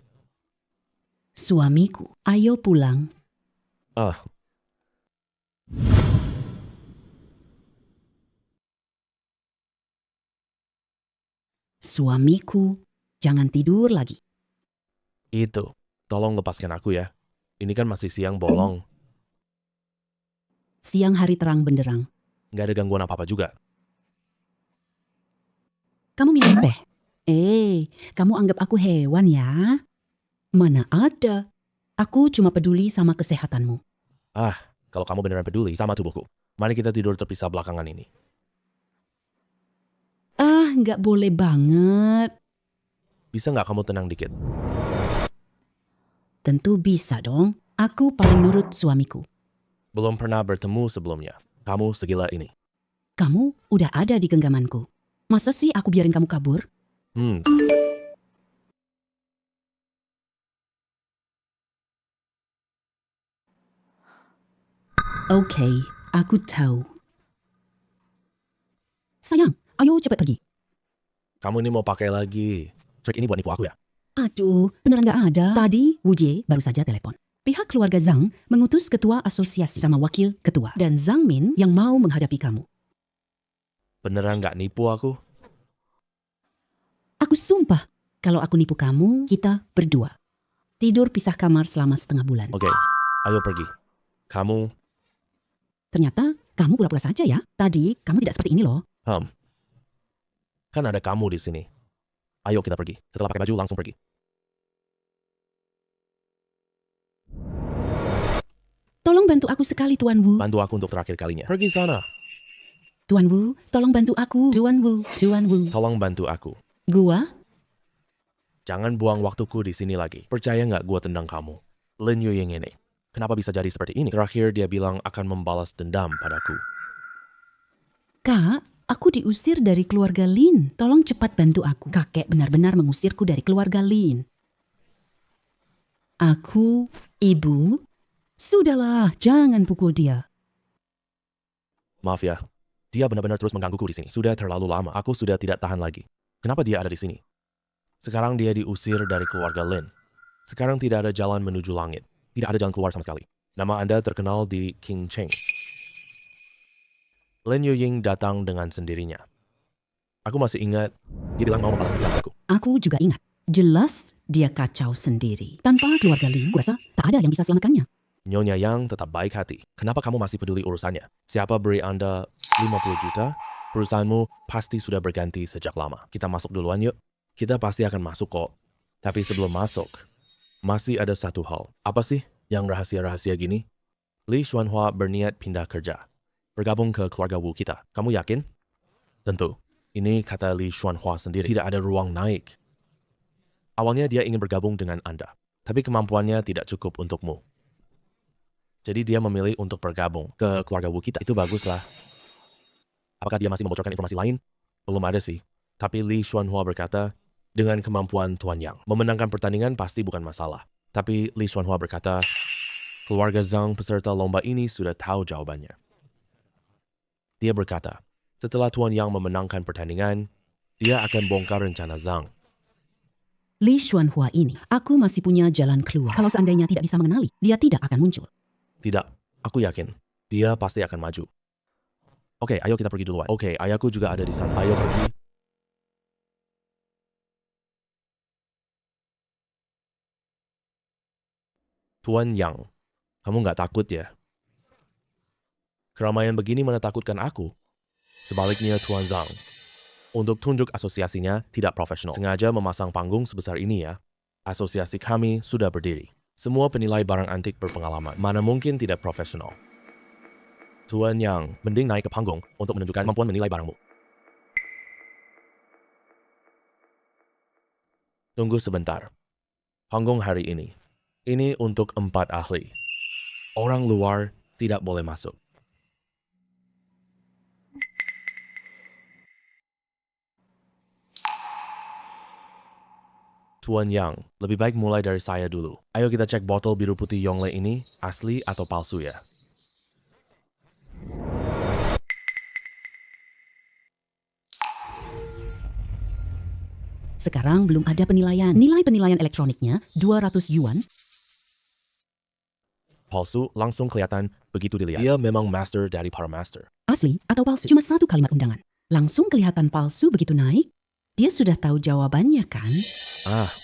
suamiku, ayo pulang. Suamiku, jangan tidur lagi. Itu. Tolong lepaskan aku ya. Ini kan masih siang bolong. Siang hari terang benderang. Nggak ada gangguan apa-apa juga. Kamu minum teh? Kamu anggap aku hewan ya? Mana ada. Aku cuma peduli sama kesehatanmu. Kalau kamu beneran peduli sama tubuhku, mari kita tidur terpisah belakangan ini. Nggak boleh banget. Bisa nggak kamu tenang dikit? Tentu bisa dong. Aku paling nurut suamiku. Belum pernah bertemu sebelumnya. Kamu segila ini. Kamu udah ada di genggamanku. Masa sih aku biarin kamu kabur? Oke, aku tahu. Sayang, ayo cepat pergi. Kamu ini mau pakai lagi. Trik ini buat nipu aku ya? Aduh, beneran nggak ada. Tadi Wu Jie baru saja telepon. Pihak keluarga Zhang mengutus ketua asosiasi sama wakil ketua. Dan Zhang Min yang mau menghadapi kamu. Beneran nggak nipu aku? Aku sumpah, kalau aku nipu kamu, kita berdua. Tidur pisah kamar selama setengah bulan. Oke, ayo pergi. Kamu, Ternyata kamu pura-pura saja ya. Tadi kamu tidak seperti ini loh. kan ada kamu di sini. Ayo kita pergi. Setelah pakai baju langsung pergi. Tolong bantu aku sekali, Tuan Wu. Bantu aku untuk terakhir kalinya. Pergi sana. Tuan Wu, tolong bantu aku. Tuan Wu, Tuan Wu. Tolong bantu aku. Gua? Jangan buang waktuku di sini lagi. Percaya nggak gua tendang kamu? Lin Yuying ini. Kenapa bisa jadi seperti ini? Terakhir dia bilang akan membalas dendam padaku. Kak, aku diusir dari keluarga Lin. Tolong cepat bantu aku. Kakek benar-benar mengusirku dari keluarga Lin. Aku, ibu. Sudahlah, jangan pukul dia. Maaf ya. Dia benar-benar terus menggangguku di sini. Sudah terlalu lama. Aku sudah tidak tahan lagi. Kenapa dia ada di sini? Sekarang dia diusir dari keluarga Lin. Sekarang tidak ada jalan menuju langit. Tidak ada jalan keluar sama sekali. Nama Anda terkenal di King Cheng. Lin Yuying datang dengan sendirinya. Aku masih ingat, dia bilang mau membalas dendam aku. Aku juga ingat. Jelas dia kacau sendiri. Tanpa keluarga Lin, kurasa tak ada yang bisa selamatkannya. Nyonya Yang tetap baik hati. Kenapa kamu masih peduli urusannya? Siapa beri Anda 50 juta? Perusahaanmu pasti sudah berganti sejak lama. Kita masuk duluan yuk. Kita pasti akan masuk kok. Tapi sebelum masuk, masih ada satu hal. Apa sih yang rahasia-rahasia gini? Li Xuanhua berniat pindah kerja. Bergabung ke keluarga Wu kita. Kamu yakin? Tentu. Ini kata Li Xuanhua sendiri. Tidak ada ruang naik. Awalnya dia ingin bergabung dengan Anda. Tapi kemampuannya tidak cukup untukmu. Jadi dia memilih untuk bergabung ke keluarga Wu kita. Itu baguslah. Apakah dia masih membocorkan informasi lain? Belum ada sih. Tapi Li Xuanhua berkata, dengan kemampuan Tuan Yang, memenangkan pertandingan pasti bukan masalah. Tapi Li Xuanhua berkata, keluarga Zhang peserta lomba ini sudah tahu jawabannya. Dia berkata, setelah Tuan Yang memenangkan pertandingan, dia akan bongkar rencana Zhang. Li Xuanhua ini, aku masih punya jalan keluar. Kalau seandainya tidak bisa mengenali, dia tidak akan muncul. Tidak, aku yakin. Dia pasti akan maju. Oke, ayo kita pergi duluan. Oke, ayahku juga ada di sana. Ayo pergi. Tuan Yang, kamu nggak takut ya? Keramaian begini menakutkan aku. Sebaliknya Tuan Zhang, untuk tunjuk asosiasinya tidak profesional. Sengaja memasang panggung sebesar ini ya. Asosiasi kami sudah berdiri. Semua penilai barang antik berpengalaman. Mana mungkin tidak profesional. Tuan Yang, mending naik ke panggung untuk menunjukkan kemampuan menilai barangmu. Tunggu sebentar. Panggung hari ini. Ini untuk 4 ahli. Orang luar tidak boleh masuk. Tuan Yang, lebih baik mulai dari saya dulu. Ayo kita cek botol biru putih Yongle ini asli atau palsu ya. Sekarang belum ada penilaian. Nilai penilaian elektroniknya 200 yuan. Palsu langsung kelihatan begitu dilihat. Dia memang master dari para master. Asli atau palsu? Cuma satu kalimat undangan. Langsung kelihatan palsu begitu naik. Dia sudah tahu jawabannya kan?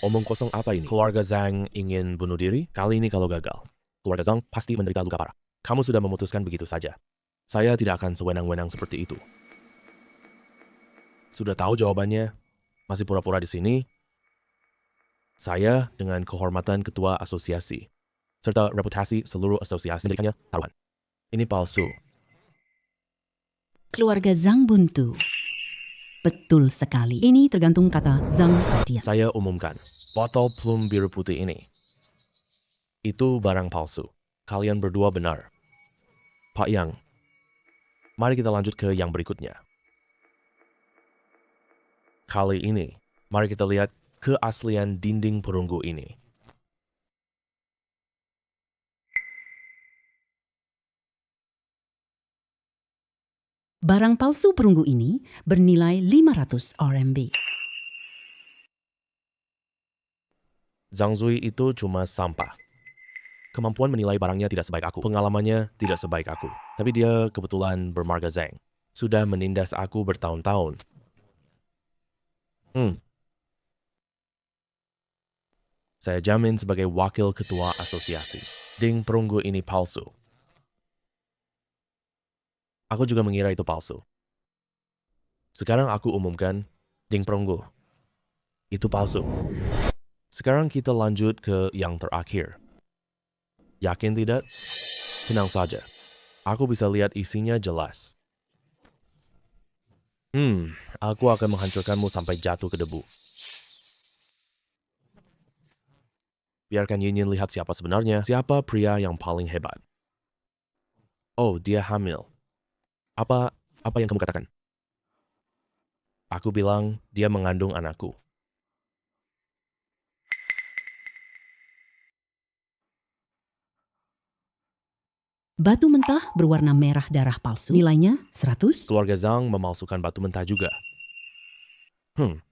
Omong kosong apa ini? Keluarga Zhang ingin bunuh diri? Kali ini kalau gagal, keluarga Zhang pasti menderita luka parah. Kamu sudah memutuskan begitu saja. Saya tidak akan sewenang-wenang seperti itu. Sudah tahu jawabannya? Masih pura-pura di sini? Saya dengan kehormatan ketua asosiasi, serta reputasi seluruh asosiasi menjadikannya taruhan. Ini palsu. Keluarga Zhang buntu. Betul sekali. Ini tergantung kata Zhang Baotian. Saya umumkan, botol plum biru putih ini, itu barang palsu. Kalian berdua benar. Pak Yang, mari kita lanjut ke yang berikutnya. Kali ini, mari kita lihat keaslian dinding perunggu ini. Barang palsu perunggu ini bernilai 500 RMB. Zhang Zui itu cuma sampah. Kemampuan menilai barangnya tidak sebaik aku. Pengalamannya tidak sebaik aku. Tapi dia kebetulan bermarga Zhang. Sudah menindas aku bertahun-tahun. Saya jamin sebagai wakil ketua asosiasi. Ding perunggu ini palsu. Aku juga mengira itu palsu. Sekarang aku umumkan, ding perunggu. Itu palsu. Sekarang kita lanjut ke yang terakhir. Yakin tidak? Tenang saja. Aku bisa lihat isinya jelas. Aku akan menghancurkanmu sampai jatuh ke debu. Biarkan Yin lihat siapa sebenarnya. Siapa pria yang paling hebat. Oh, dia hamil. Apa yang kamu katakan? Aku bilang dia mengandung anakku. Batu mentah berwarna merah darah palsu. Nilainya 100. Keluarga Zhang memalsukan batu mentah juga.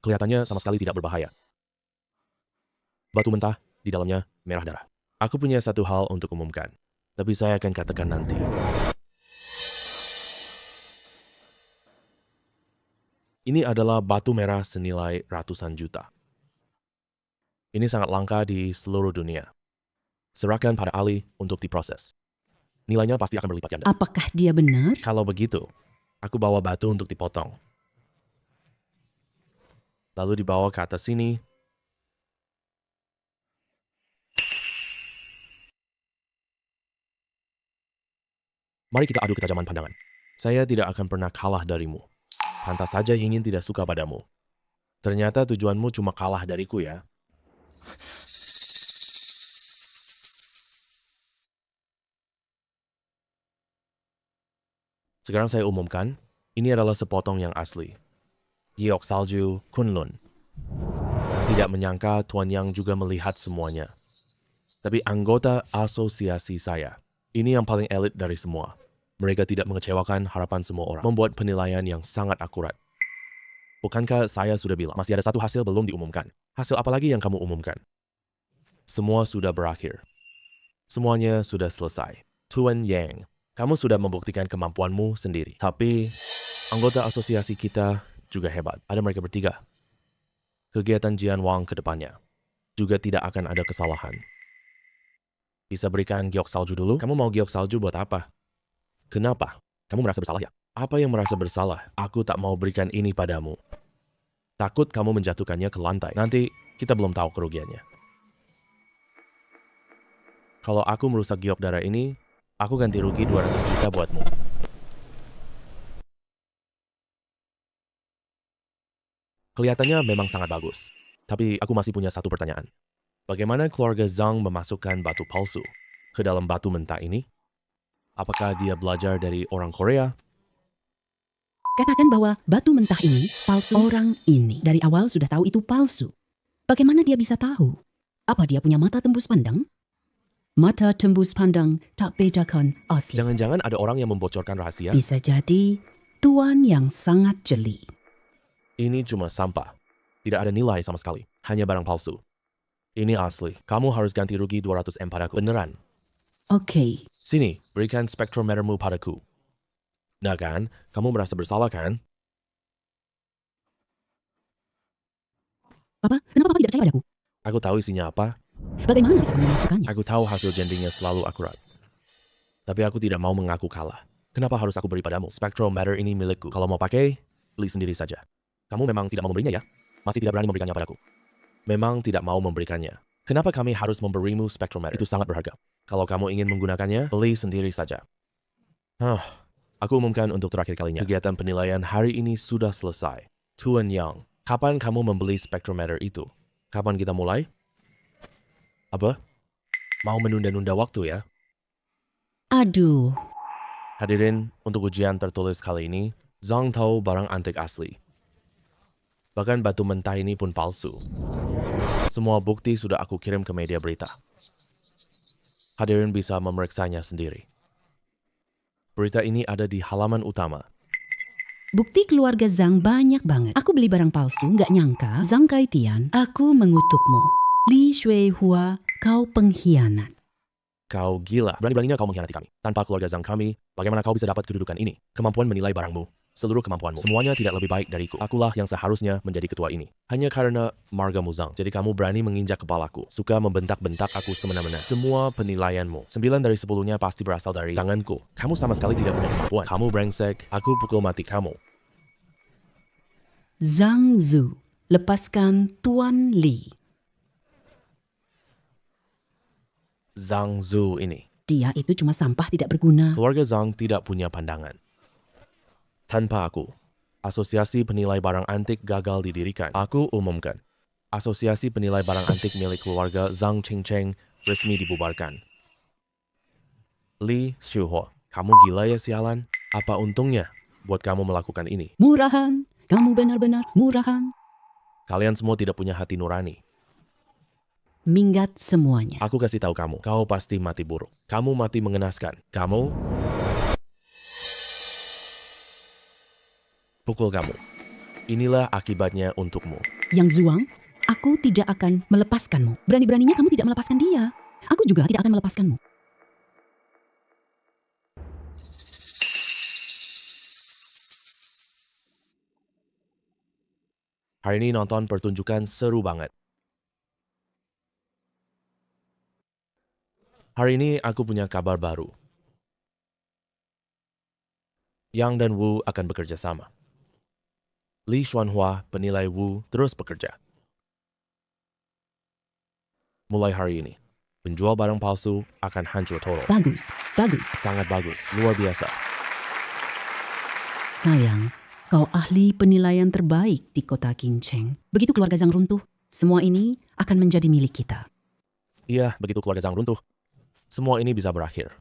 Kelihatannya sama sekali tidak berbahaya. Batu mentah, di dalamnya merah darah. Aku punya satu hal untuk umumkan, tapi saya akan katakan nanti. Ini adalah batu merah senilai ratusan juta. Ini sangat langka di seluruh dunia. Serahkan pada ahli untuk diproses. Nilainya pasti akan berlipat ganda. Apakah dia benar? Kalau begitu, aku bawa batu untuk dipotong. Lalu dibawa ke atas sini. Mari kita adu ketajaman pandangan. Saya tidak akan pernah kalah darimu. Pantas saja ingin tidak suka padamu. Ternyata tujuanmu cuma kalah dariku ya. Sekarang saya umumkan, ini adalah sepotong yang asli. Giok Salju Kunlun. Tidak menyangka Tuan Yang juga melihat semuanya. Tapi anggota asosiasi saya, ini yang paling elit dari semua. Mereka tidak mengecewakan harapan semua orang. Membuat penilaian yang sangat akurat. Bukankah saya sudah bilang, masih ada satu hasil belum diumumkan. Hasil apa lagi yang kamu umumkan? Semua sudah berakhir. Semuanya sudah selesai. Tuan Yang, kamu sudah membuktikan kemampuanmu sendiri. Tapi, anggota asosiasi kita juga hebat. Ada mereka bertiga. Kegiatan Jian Wang ke depannya juga tidak akan ada kesalahan. Bisa berikan giok salju dulu? Kamu mau giok salju buat apa? Kenapa? Kamu merasa bersalah ya? Apa yang merasa bersalah? Aku tak mau berikan ini padamu. Takut kamu menjatuhkannya ke lantai. Nanti kita belum tahu kerugiannya. Kalau aku merusak giok darah ini, aku ganti rugi 200 juta buatmu. Kelihatannya memang sangat bagus. Tapi aku masih punya satu pertanyaan. Bagaimana keluarga Zhang memasukkan batu palsu ke dalam batu mentah ini? Apakah dia belajar dari orang Korea? Katakan bahwa batu mentah ini palsu. Orang ini dari awal sudah tahu itu palsu. Bagaimana dia bisa tahu? Apa dia punya mata tembus pandang? Mata tembus pandang tak bedakan asli. Jangan-jangan ada orang yang membocorkan rahasia? Bisa jadi tuan yang sangat jeli. Ini cuma sampah. Tidak ada nilai sama sekali. Hanya barang palsu. Ini asli. Kamu harus ganti rugi 200 M padaku. Beneran. Oke, Sini, berikan spektrometermu padaku. Nah kan, kamu merasa bersalah kan? Papa, kenapa Papa tidak percaya padaku? Aku tahu isinya apa. Bagaimana bisa kamu memasukkannya? Aku tahu hasil jendingnya selalu akurat. Tapi aku tidak mau mengaku kalah. Kenapa harus aku beri padamu? Spektrometer ini milikku. Kalau mau pakai, beli sendiri saja. Kamu memang tidak mau memberinya ya? Masih tidak berani memberikannya padaku. Memang tidak mau memberikannya. Kenapa kami harus memberimu spektrometer? Itu sangat berharga. Kalau kamu ingin menggunakannya, beli sendiri saja. Aku umumkan untuk terakhir kalinya. Kegiatan penilaian hari ini sudah selesai. Tuan Yang, kapan kamu membeli spektrometer itu? Kapan kita mulai? Apa? Mau menunda-nunda waktu ya? Aduh, Hadirin, untuk ujian tertulis kali ini, Zhang tahu barang antik asli. Bahkan batu mentah ini pun palsu. Semua bukti sudah aku kirim ke media berita. Hadirin bisa memeriksanya sendiri. Berita ini ada di halaman utama. bukti keluarga Zhang banyak banget. Aku beli barang palsu, nggak nyangka. Zhang Kaitian, aku mengutukmu. Li Shuihua, kau pengkhianat. Kau gila. Berani-beraninya kau mengkhianati kami. Tanpa keluarga Zhang kami, bagaimana kau bisa dapat kedudukan ini? Kemampuan menilai barangmu. Seluruh kemampuanmu. Semuanya tidak lebih baik dariku. Akulah yang seharusnya menjadi ketua ini. Hanya karena margamu Zhang. Jadi kamu berani menginjak kepalaku. Suka membentak-bentak aku semena-mena. Semua penilaianmu. 9 dari 10-nya pasti berasal dari tanganku. Kamu sama sekali tidak punya kemampuan. Kamu brengsek. Aku pukul mati kamu. Zhang Zu, lepaskan Tuan Li. Zhang Zu ini. Dia itu cuma sampah tidak berguna. Keluarga Zhang tidak punya pandangan. Tanpa aku, Asosiasi Penilai Barang Antik gagal didirikan. Aku umumkan, Asosiasi Penilai Barang Antik milik keluarga Zhang Qingcheng resmi dibubarkan. Li Shuihua, kamu gila ya sialan? Apa untungnya buat kamu melakukan ini? Murahan, kamu benar-benar murahan. Kalian semua tidak punya hati nurani. Minggat semuanya. Aku kasih tahu kamu, kau pasti mati buruk. Kamu mati mengenaskan. Kamu pukul kamu. Inilah akibatnya untukmu. Yang Zuang, aku tidak akan melepaskanmu. Berani-beraninya kamu tidak melepaskan dia. Aku juga tidak akan melepaskanmu. Hari ini nonton pertunjukan seru banget. Hari ini aku punya kabar baru. Yang dan Wu akan bekerja sama. Li Xuanhua, penilai Wu, terus bekerja. Mulai hari ini, penjual barang palsu akan hancur total. Bagus, bagus. Sangat bagus, luar biasa. Sayang, kau ahli penilaian terbaik di kota Qingcheng. Begitu keluarga Zhang runtuh, semua ini akan menjadi milik kita. Iya, begitu keluarga Zhang runtuh, semua ini bisa berakhir.